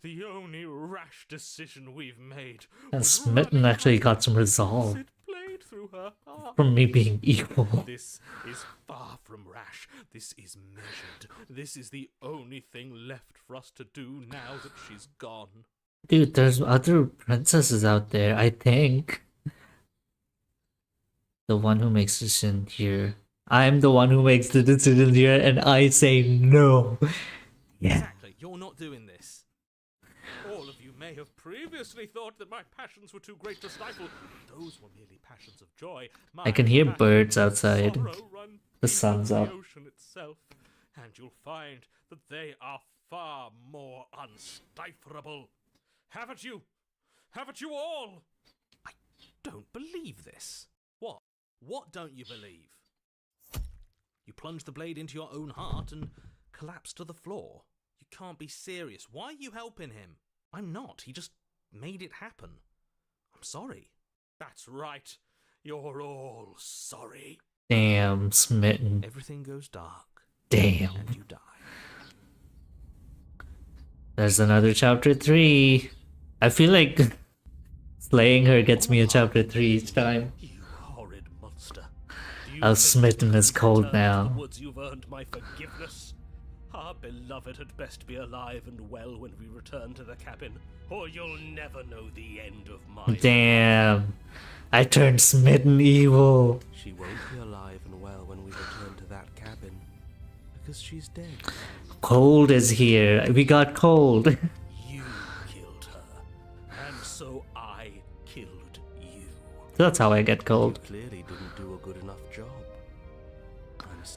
The only rash decision we've made. And was Smitten running actually out got some with resolve it blade through her heart. from me being evil. This is far from rash. This is measured. This is the only thing left for us to do now that she's gone. Dude, there's other princesses out there, I think. The one who makes the decision here. I'm the one who makes the decision here, and I say no. Yeah. Exactly. You're not doing this. All of you may have previously thought that my passions were too great to stifle. Those were merely passions of joy. I can hear My birds passions of outside. sorrow run The deep sun's into up. the ocean itself, and you'll find that they are far more unstiflable. Have it you! Have it you all! I don't believe this. What? What don't you believe? You plunged the blade into your own heart and collapsed to the floor. You can't be serious. Why are you helping him? I'm not. He just made it happen. I'm sorry. That's right. You're all sorry. Damn, Smitten. Everything goes dark. Damn. And you die. There's another chapter 3. I feel like slaying her gets me a chapter 3 each time. You horrid monster. How Smitten is cold now. Woods, you've earned my forgiveness. Our beloved had best be alive and well when we return to the cabin, or you'll never know the end of my... Damn. I turned Smitten evil. She won't be alive and well when we return to that cabin, because she's dead. Cold is here. We got cold. You killed her, and so I killed you. That's how I get cold. You clearly didn't do a good enough job.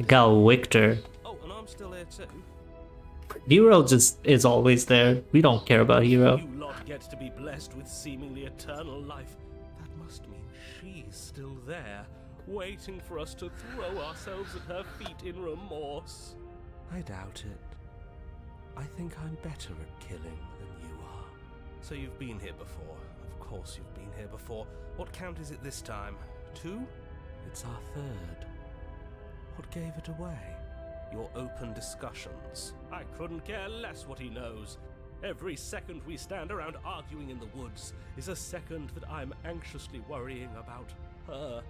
Got Victor. Oh, and I'm still here too. Hero just is always there. We don't care about Hero. You lot get to be blessed with seemingly eternal life. That must mean she's still there, waiting for us to throw ourselves at her feet in remorse. I doubt it. I think I'm better at killing than you are. So you've been here before. Of course you've been here before. What count is it this time? 2? It's our 3rd. What gave it away? Your open discussions. I couldn't care less what he knows. Every second we stand around arguing in the woods is a second that I'm anxiously worrying about her.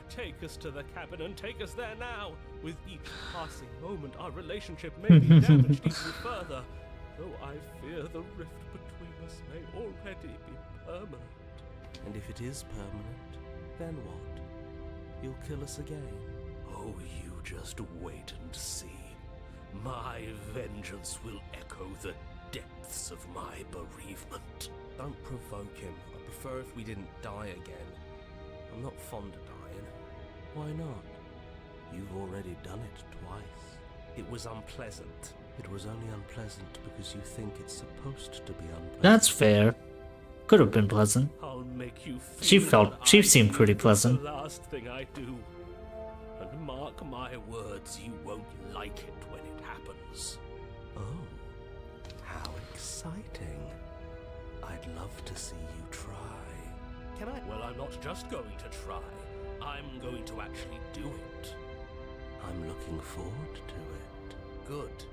Take us to the cabin and take us there now. With each passing moment, our relationship may be damaged even further. Though I fear the rift between us may already be permanent. And if it is permanent, then what? You'll kill us again? Oh, you just wait and see. My vengeance will echo the depths of my bereavement. Don't provoke him. I prefer if we didn't die again. I'm not fond of dying. Why not? You've already done it twice. It was unpleasant. It was only unpleasant because you think it's supposed to be unpleasant. That's fair. Could have been pleasant. I'll make you feel She seemed pretty pleasant. The last thing I do. And mark my words, you won't like it when it happens. Oh, how exciting. I'd love to see you try. Can I? Well, I'm not just going to try. I'm going to actually do it. I'm looking forward to it. Good.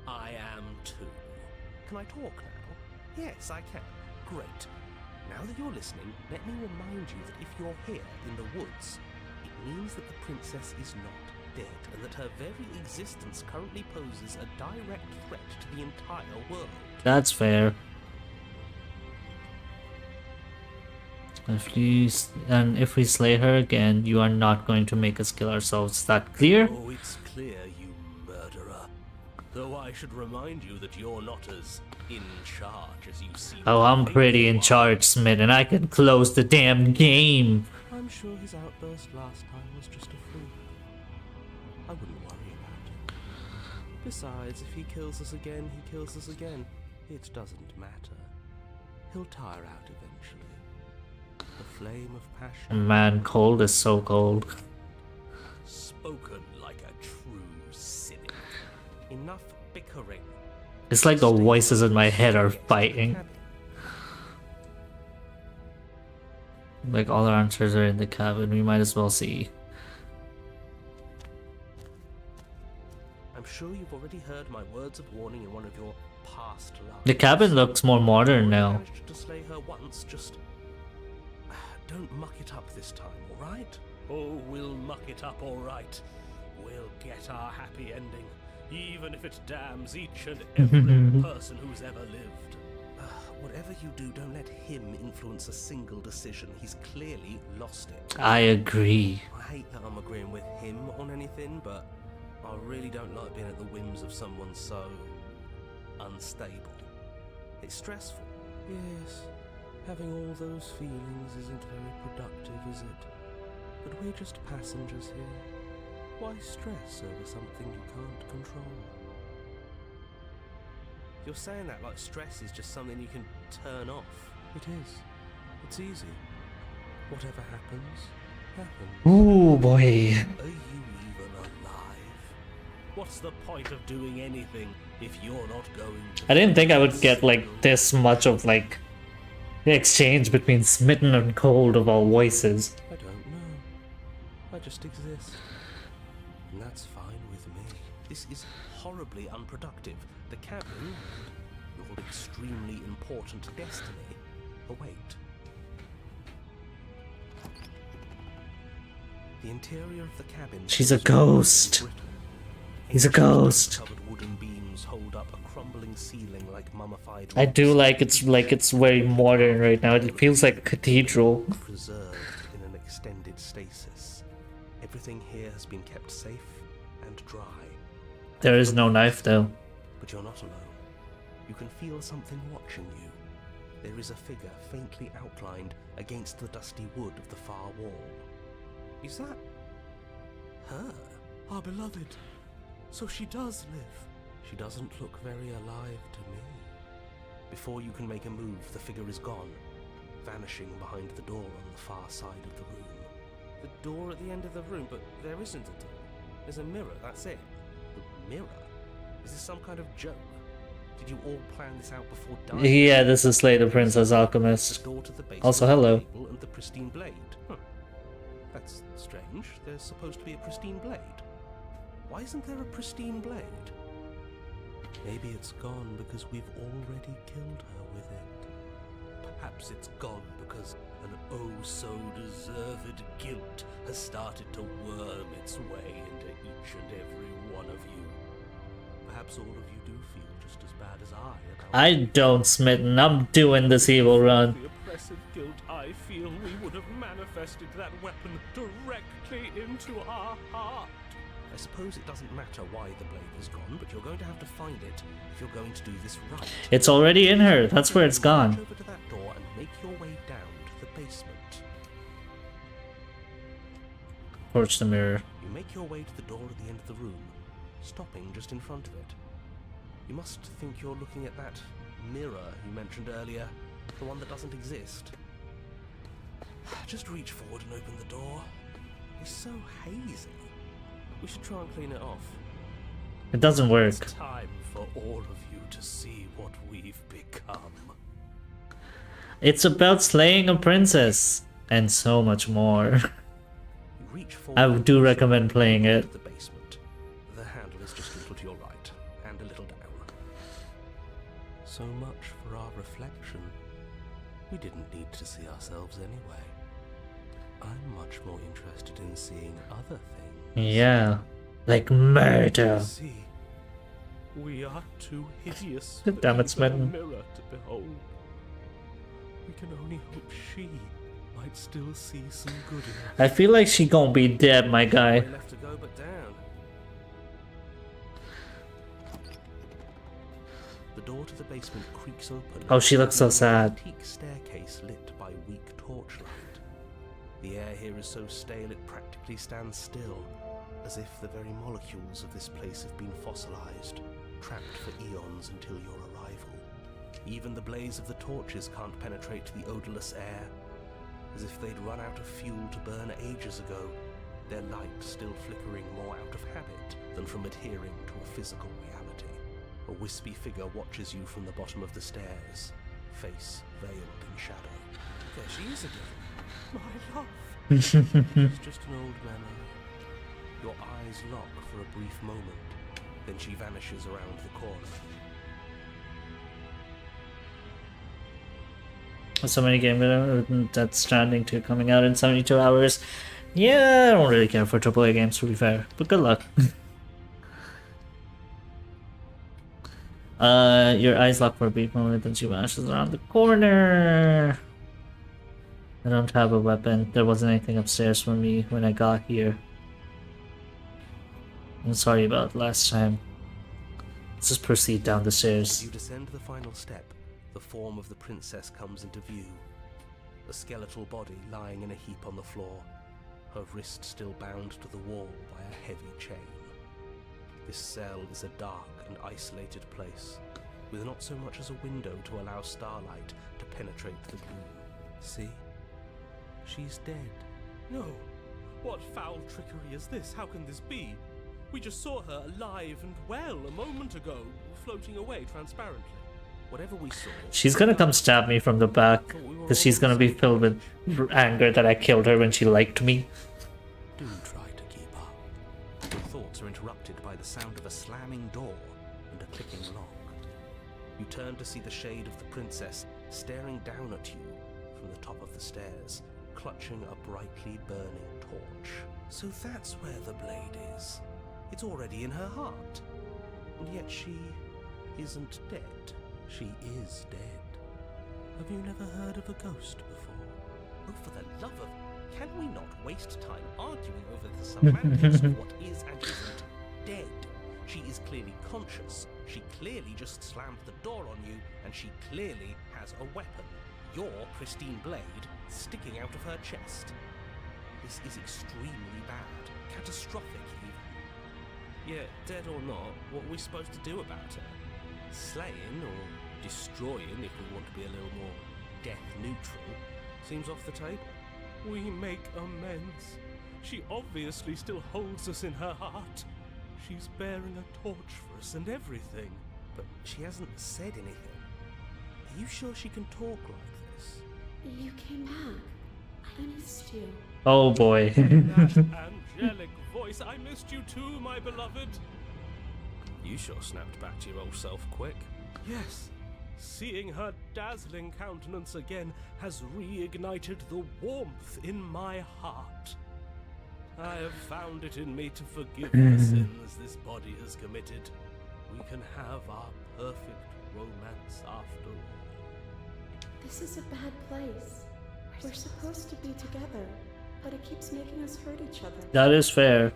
I am too. Can I talk now? Yes, I can. Great. Now that you're listening, let me remind you that if you're here in the woods, it means that the princess is not dead, and that her very existence currently poses a direct threat to the entire world. That's fair. If we slay her again, you are not going to make us kill ourselves. Is that clear? Oh, it's clear, you murderer. Though I should remind you that you're not as in charge as you seem. Oh, I'm pretty in charge, Smith, and I can close the damn game. I'm sure his outburst last time was just a fluke. I wouldn't worry about it. Besides, if he kills us again, he kills us again. It doesn't matter. He'll tire out eventually. The flame of passion. Man, cold is so cold. Spoken like a true cynic. Enough bickering. It's like the voices in my head are fighting. Like all our answers are in the cabin, we might as well see. I'm sure you've already heard my words of warning in one of your past lives. The cabin looks more modern now. Managed to slay her once, just don't muck it up this time, alright? Oh, we'll muck it up alright. We'll get our happy ending, even if it damns each and every person who's ever lived. Whatever you do, don't let him influence a single decision. He's clearly lost it. I agree. I hate that I'm agreeing with him on anything, but I really don't like being at the whims of someone so unstable. It's stressful. Yes, having all those feelings isn't very productive, is it? But we're just passengers here. Why stress over something you can't control? You're saying that like stress is just something you can turn off. It is. It's easy. Whatever happens, happens. Ooh boy. Are you even alive? What's the point of doing anything if you're not going to... I didn't think I would get like this much of like the exchange between Smitten and Cold of all voices. I don't know. I just exist. And that's fine with me. This is horribly unproductive. The cabin and your extremely important destiny await. The interior of the cabin. She's a ghost. He's a ghost. Covered wooden beams hold up a crumbling ceiling like mummified. I do like it's very modern right now. It feels like a cathedral. Preserved in an extended stasis. Everything here has been kept safe and dry. There is no knife though. But you're not alone. You can feel something watching you. There is a figure faintly outlined against the dusty wood of the far wall. Is that her? Our beloved. So she does live. She doesn't look very alive to me. Before you can make a move, the figure is gone, vanishing behind the door on the far side of the room. The door at the end of the room, but there isn't a door. There's a mirror, that's it. The mirror? Is this some kind of joke? Did you all plan this out before dying? Yeah, this is Slay the Princess Alchemist. The door to the basement, Also, hello. the table, and the pristine blade. Huh. That's strange. There's supposed to be a pristine blade. Why isn't there a pristine blade? Maybe it's gone because we've already killed her with it. Perhaps it's gone because an oh-so-deserved guilt has started to worm its way into each and every one of you. Perhaps all of you do feel just as bad as I about I don't, Smitten. I'm doing this evil run. The oppressive guilt I feel, we would have manifested that weapon directly into our heart. I suppose it doesn't matter why the blade is gone, but you're going to have to find it if you're going to do this right. It's already in her. That's where it's gone. March over to that door and make your way down to the basement. Torch the mirror. You make your way to the door at the end of the room, stopping just in front of it. You must think you're looking at that mirror you mentioned earlier, the one that doesn't exist. Just reach forward and open the door. It's so hazy. We should try and clean it off. It doesn't work. It's time for all of you to see what we've become. It's about slaying a princess and so much more. You reach I forward do recommend playing it. to the basement. The handle is just a little to your right and a little down. So much for our reflection. We didn't need to see ourselves anyway. I'm much more interested in seeing other things. Yeah, like murder. See, we are too hideous Damn for it, even Smitten. a mirror to behold. We can only hope she might still see some good in us. I feel like she gonna be dead, my guy. Nowhere left to go but down. The door to the basement creaks open. Oh, she looks so An sad. antique staircase lit by weak torchlight. The air here is so stale it practically stands still, as if the very molecules of this place have been fossilized, trapped for eons until your arrival. Even the blaze of the torches can't penetrate the odorless air, as if they'd run out of fuel to burn ages ago, their light still flickering more out of habit than from adhering to a physical reality. A wispy figure watches you from the bottom of the stairs, face veiled in shadow. There she is again. My love. It's just an old memory. Your eyes lock for a brief moment, then she vanishes around the corner. So many games that's Stranding 2 coming out in 72 hours. Yeah, I don't really care for AAA games to be fair, but good luck. Your eyes lock for a brief moment, then she vanishes around the corner. I don't have a weapon. There wasn't anything upstairs for me when I got here. I'm sorry about last time. Let's just proceed down the As stairs. you descend the final step, the form of the princess comes into view. A skeletal body lying in a heap on the floor, her wrist still bound to the wall by a heavy chain. This cell is a dark and isolated place, with not so much as a window to allow starlight to penetrate the gloom. See? She's dead. No. What foul trickery is this? How can this be? We just saw her alive and well a moment ago, floating away transparently. Whatever we saw. She's gonna come stab me from the back, because she's gonna be filled with anger that I killed her when she liked me. Do try to keep up. Your thoughts are interrupted by the sound of a slamming door and a clicking lock. You turn to see the shade of the princess staring down at you from the top of the stairs, clutching a brightly burning torch. So that's where the blade is. It's already in her heart. And yet she isn't dead. She is dead. Have you never heard of a ghost before? Oh, for the love of... Can we not waste time arguing over the semantics of what is and isn't dead? She is clearly conscious. She clearly just slammed the door on you, and she clearly has a weapon. Your pristine blade sticking out of her chest. This is extremely bad. Catastrophic, even. Yeah, dead or not, what are we supposed to do about her? Slaying or destroying, if we want to be a little more death neutral, seems off the table. We make amends. She obviously still holds us in her heart. She's bearing a torch for us and everything. But she hasn't said anything. Are you sure she can talk like this? You came back. I missed you. Oh boy. That angelic voice. I missed you too, my beloved. You sure snapped back to your old self quick. Yes. Seeing her dazzling countenance again has reignited the warmth in my heart. I have found it in me to forgive the sins this body has committed. We can have our perfect romance after all. This is a bad place. We're supposed to be together, but it keeps making us hurt each other. That is fair.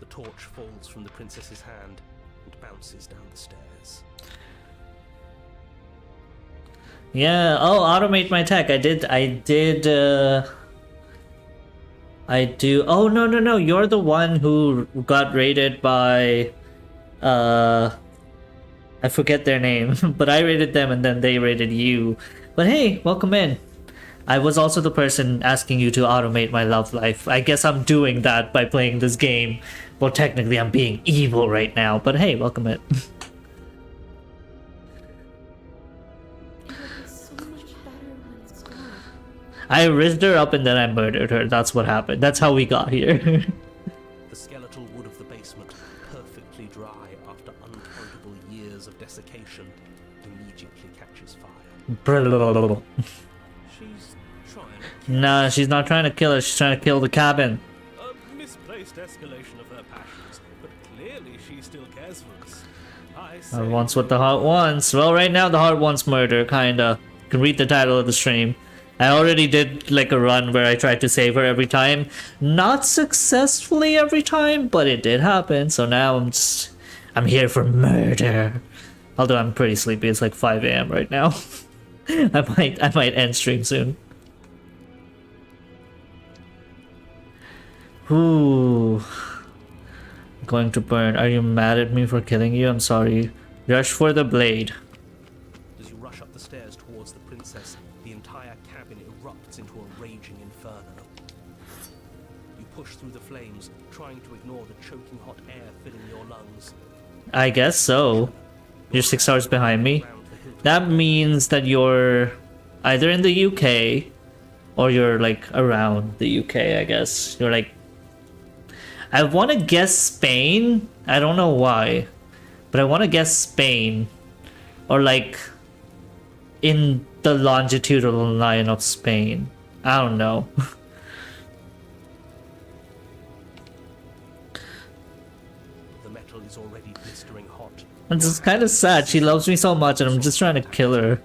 The torch falls from the princess's hand and bounces down the stairs. Yeah, oh, automate my tech. I do. Oh, no. You're the one who got raided by, I forget their name, but I raided them and then they raided you. But hey, welcome in. I was also the person asking you to automate my love life. I guess I'm doing that by playing this game. Well, technically I'm being evil right now, but hey, welcome in. I rizzed her up and then I murdered her. That's what happened. That's how we got here. The skeletal wood of the basement, perfectly dry after uncountable years of desiccation, immediately catches fire. She's trying. Nah, she's not trying to kill her. She's trying to kill the cabin. A misplaced escalation of her passions, but clearly she still cares for us. I say Heart wants what the heart wants. Well, right now the heart wants murder, kinda. You can read the title of the stream. I already did like a run where I tried to save her every time. Not successfully every time, but it did happen. So now I'm here for murder. Although I'm pretty sleepy. It's like 5 AM right now. I might end stream soon. Ooh. Going to burn. Are you mad at me for killing you? I'm sorry. Rush for the blade. As you rush up the stairs towards the princess, the entire cabin erupts into a raging inferno. You push through the flames, trying to ignore the choking hot air filling your lungs. I guess so. You're 6 hours behind me. That means that you're either in the UK or you're like around the UK, I guess. You're like... I want to guess Spain. I don't know why. But I want to guess Spain. Or like in the longitudinal line of Spain. I don't know. The metal is already blistering hot. It's just kind of sad. She loves me so much and I'm just trying to kill her. You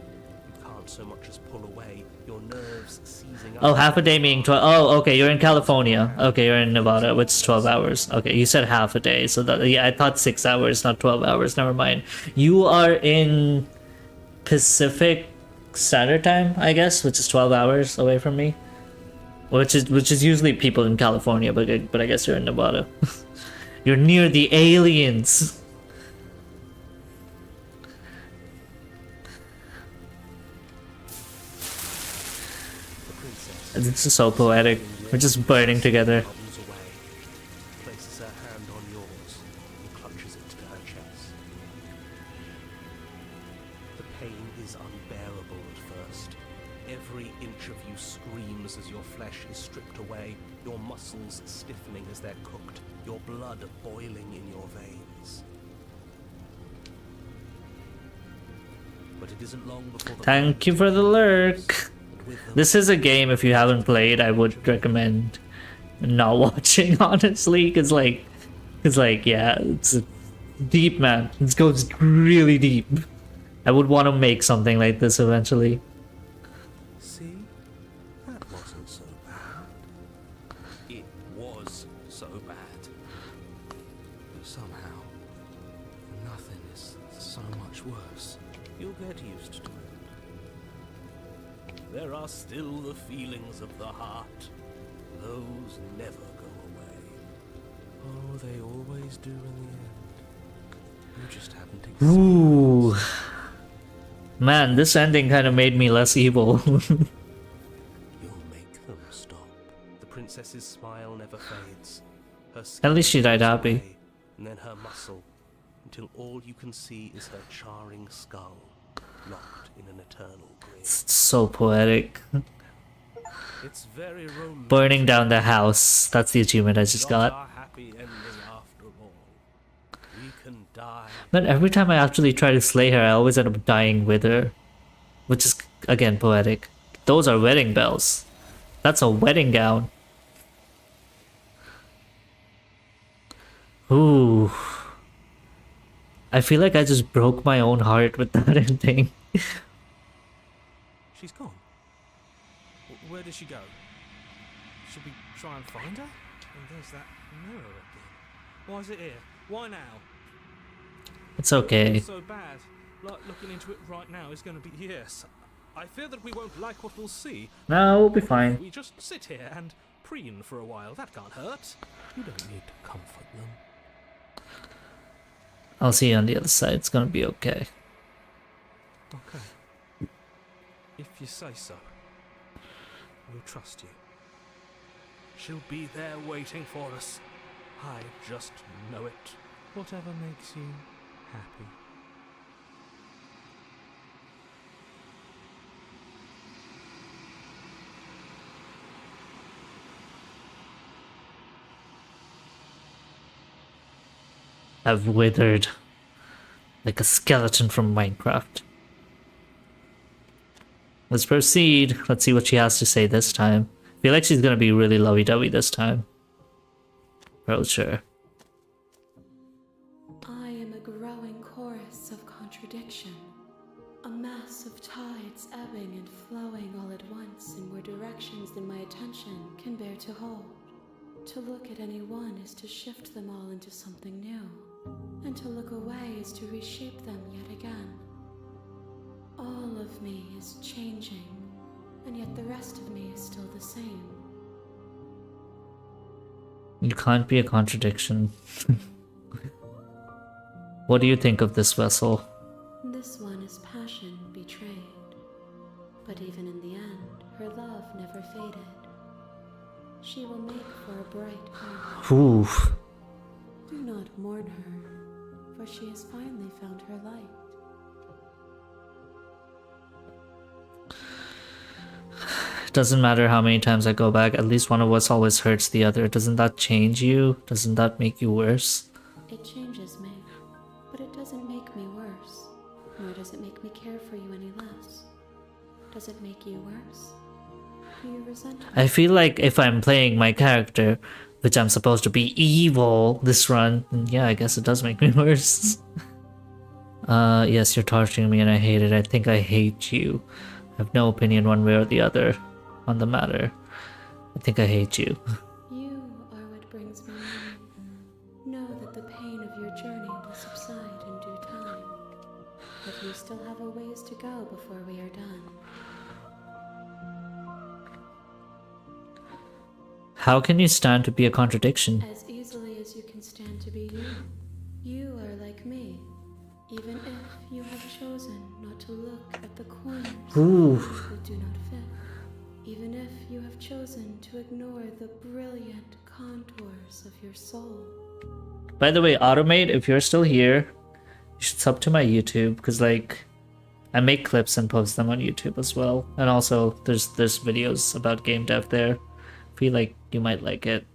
can't so much as pull away, your nerves seizing up. Oh, half a day meaning 12. Oh, okay, you're in California. Okay, you're in Nevada, which is 12 hours. Okay, you said half a day. So that, yeah, I thought 6 hours, not 12 hours. Never mind. You are in Pacific Standard Time, I guess, which is 12 hours away from me. Which is usually people in California, but I guess you're in Nevada. You're near the aliens. The It's just so poetic. We're just burning together. Bubbles away, places her hand on yours, and clutches it to her chest. The pain is unbearable at first. Every inch of you screams as your flesh is stripped away, your muscles stiffening as they're cooked, your blood boiling in your veins. But it isn't long before the Thank you for the lurk. This is a game, if you haven't played, I would recommend not watching, honestly, because yeah, it's deep, man. This goes really deep. I would want to make something like this eventually. See? That wasn't so bad. It was so bad. But somehow, nothing is so much worse. You'll get used to it. There are still the feelings of the heart. Those never go away. Oh, they always do in the end. You just haven't experienced. Ooh. Man, this ending kind of made me less evil. You'll make them stop. The princess's smile never fades. Her At least she died skin happy. away, and then her muscle, until all you can see is her charring skull, locked in an eternal grave. It's so poetic. It's very romantic. Burning down the house. That's the achievement I just Not got. our happy ending after all. We can die. But every time I actually try to slay her, I always end up dying with her. Which is, again, poetic. Those are wedding bells. That's a wedding gown. Ooh. I feel like I just broke my own heart with that ending. She's gone. Where did she go? Should we try and find her? And there's that mirror again. Why is it here? Why now? It's okay. It's so bad. Like looking into it right now is going to be yes. I fear that we won't like what we'll see. No, we'll be fine. We just sit here and preen for a while. That can't hurt. You don't need to comfort them. I'll see you on the other side. It's gonna be okay. Okay. If you say so. We'll trust you. She'll be there waiting for us. I just know it. Whatever makes you happy. I've withered like a skeleton from Minecraft. Let's proceed. Let's see what she has to say this time. I feel like she's gonna be really lovey-dovey this time. Approach her. I am a growing chorus of contradiction, a mass of tides ebbing and flowing all at once in more directions than my attention can bear to hold. To look at any one is to shift them all into something new, and to look away is to reshape them yet again. All of me is changing, and yet the rest of me is still the same. You can't be a contradiction. What do you think of this vessel? This one is passion betrayed, but even in the end, her love never faded. She will make for a bright home. Ooh. Do not mourn her, for she has finally found her light. It doesn't matter how many times I go back, at least one of us always hurts the other. Doesn't that change you? Doesn't that make you worse? It changes me, but it doesn't make me worse, nor does it make me care for you any less. Does it make you worse? Do you resent me? I feel like if I'm playing my character, which I'm supposed to be evil this run, then yeah, I guess it does make me worse. Yes, you're torturing me and I hate it. I think I hate you. I have no opinion one way or the other on the matter. I think I hate you. You are what brings me relief. Know that the pain of your journey will subside in due time, but we still have a ways to go before we are done. How can you stand to be a contradiction? As easily as you can stand to be you. You are like me, even if you have chosen not to look at the corners Ooh. that do not fit. even if you have chosen to ignore the brilliant contours of your soul. By the way, Automate, if you're still here, you should sub to my YouTube, because like I make clips and post them on YouTube as well. And also there's videos about game dev there. I feel like you might like it.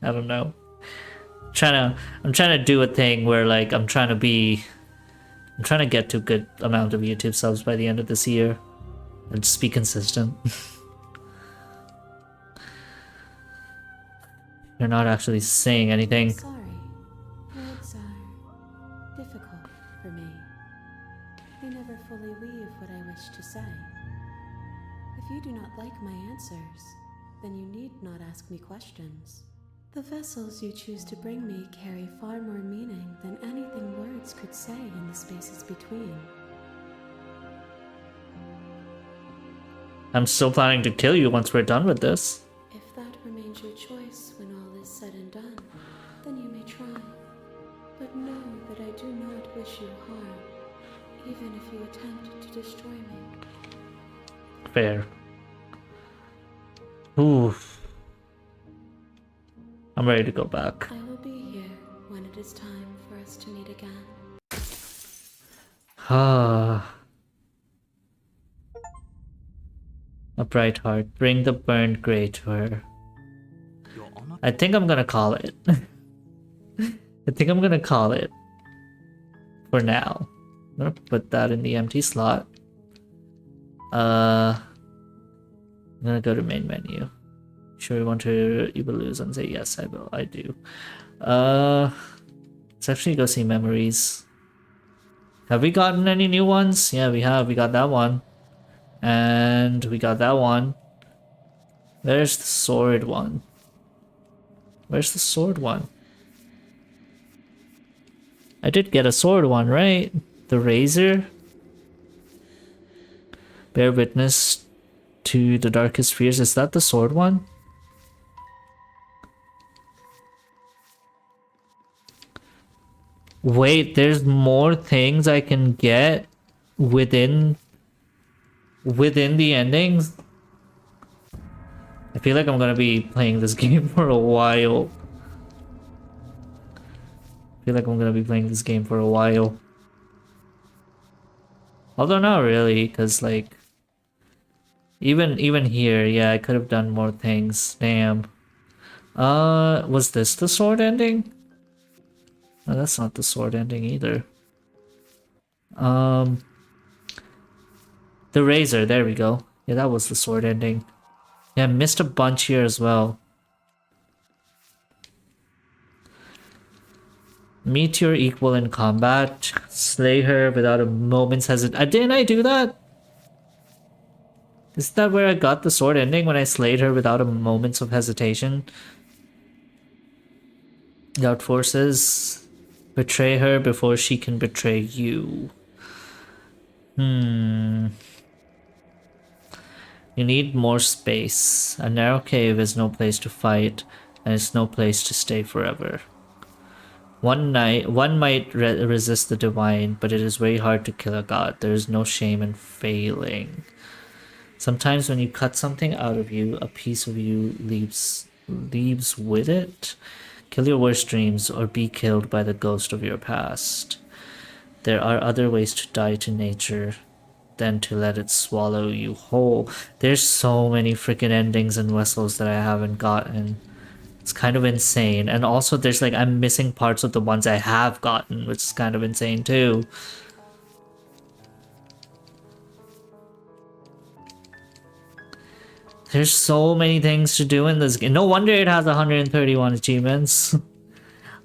I don't know. I'm trying to do a thing where like I'm trying to get to a good amount of YouTube subs by the end of this year. And just be consistent. You're not actually saying anything. Sorry, words are difficult for me. They never fully leave what I wish to say. If you do not like my answers, then you need not ask me questions. The vessels you choose to bring me carry far more meaning than anything words could say in the spaces between. I'm still planning to kill you once we're done with this. If that remains your choice when all is said and done, then you may try. But know that I do not wish you harm, even if you attempt to destroy me. Fair. Oof. I'm ready to go back. I will be here when it is time for us to meet again. Ah. A bright heart. Bring the burned gray to her. I think I'm gonna call it. I think I'm gonna call it. For now. I'm gonna put that in the empty slot. I'm gonna go to main menu. Sure you want to lose and say yes, I will. I do. Let's actually go see memories. Have we gotten any new ones? Yeah, we have. We got that one. And we got that one. There's the sword one. Where's the sword one? I did get a sword one, right? The razor. Bear witness to the darkest fears. Is that the sword one? Wait, there's more things I can get within the endings. I feel like I'm gonna be playing this game for a while. Although not really, because like even here, yeah, I could have done more things. Damn. Was this the sword ending? No, that's not the sword ending either. The razor, there we go. Yeah, that was the sword ending. Yeah, I missed a bunch here as well. Meet your equal in combat. Slay her without a moment's hesitation. Didn't I do that? Is that where I got the sword ending, when I slayed her without a moment's of hesitation? Without forces. Betray her before she can betray you. You need more space. A narrow cave is no place to fight, and it's no place to stay forever. One might resist the divine, but it is very hard to kill a god. There is no shame in failing. Sometimes when you cut something out of you, a piece of you leaves with it. Kill your worst dreams, or be killed by the ghost of your past. There are other ways to die to nature than to let it swallow you whole. There's so many freaking endings and vessels that I haven't gotten. It's kind of insane. And also there's like, I'm missing parts of the ones I have gotten, which is kind of insane too. There's so many things to do in this game. No wonder it has 131 achievements.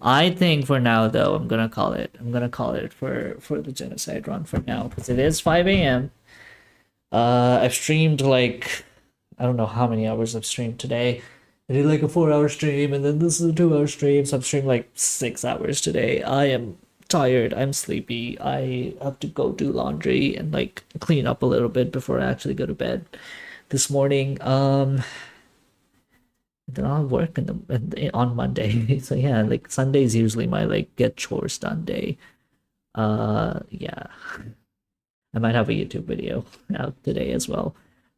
I think for now though, I'm gonna call it. I'm gonna call it for the genocide run for now, because it is 5 AM. I've streamed like, I don't know how many hours I've streamed today. I did like a 4-hour stream, and then this is a 2-hour stream, so I've streamed like 6 hours today. I am tired, I'm sleepy. I have to go do laundry and like clean up a little bit before I actually go to bed this morning. Then I'll work on Monday. So yeah, like Sunday's usually my like get chores done day. Yeah. I might have a YouTube video out today as well.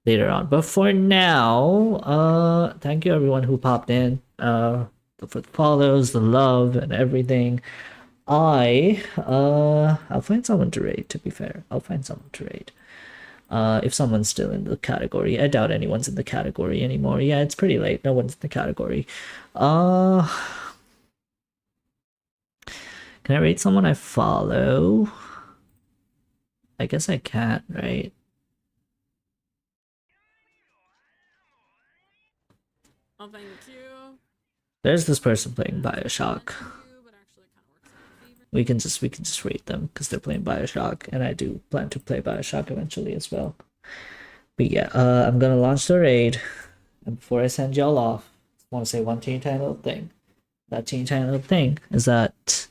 later on. But for now, thank you everyone who popped in. For the follows, the love, and everything. I'll find someone to raid. To be fair, I'll find someone to raid. If someone's still in the category, I doubt anyone's in the category anymore. Yeah, it's pretty late. No one's in the category. Can I raid someone I follow? I guess I can't, right? Oh, thank you. There's this person playing Bioshock. We can just rate them because they're playing Bioshock, and I do plan to play Bioshock eventually as well. But yeah, I'm gonna launch the raid, and before I send y'all off, I want to say one teeny tiny little thing. That teeny tiny little thing is that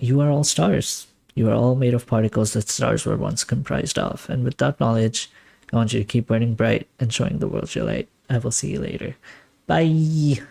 you are all stars. You are all made of particles that stars were once comprised of, and with that knowledge, I want you to keep burning bright and showing the world your light. I will see you later. Bye.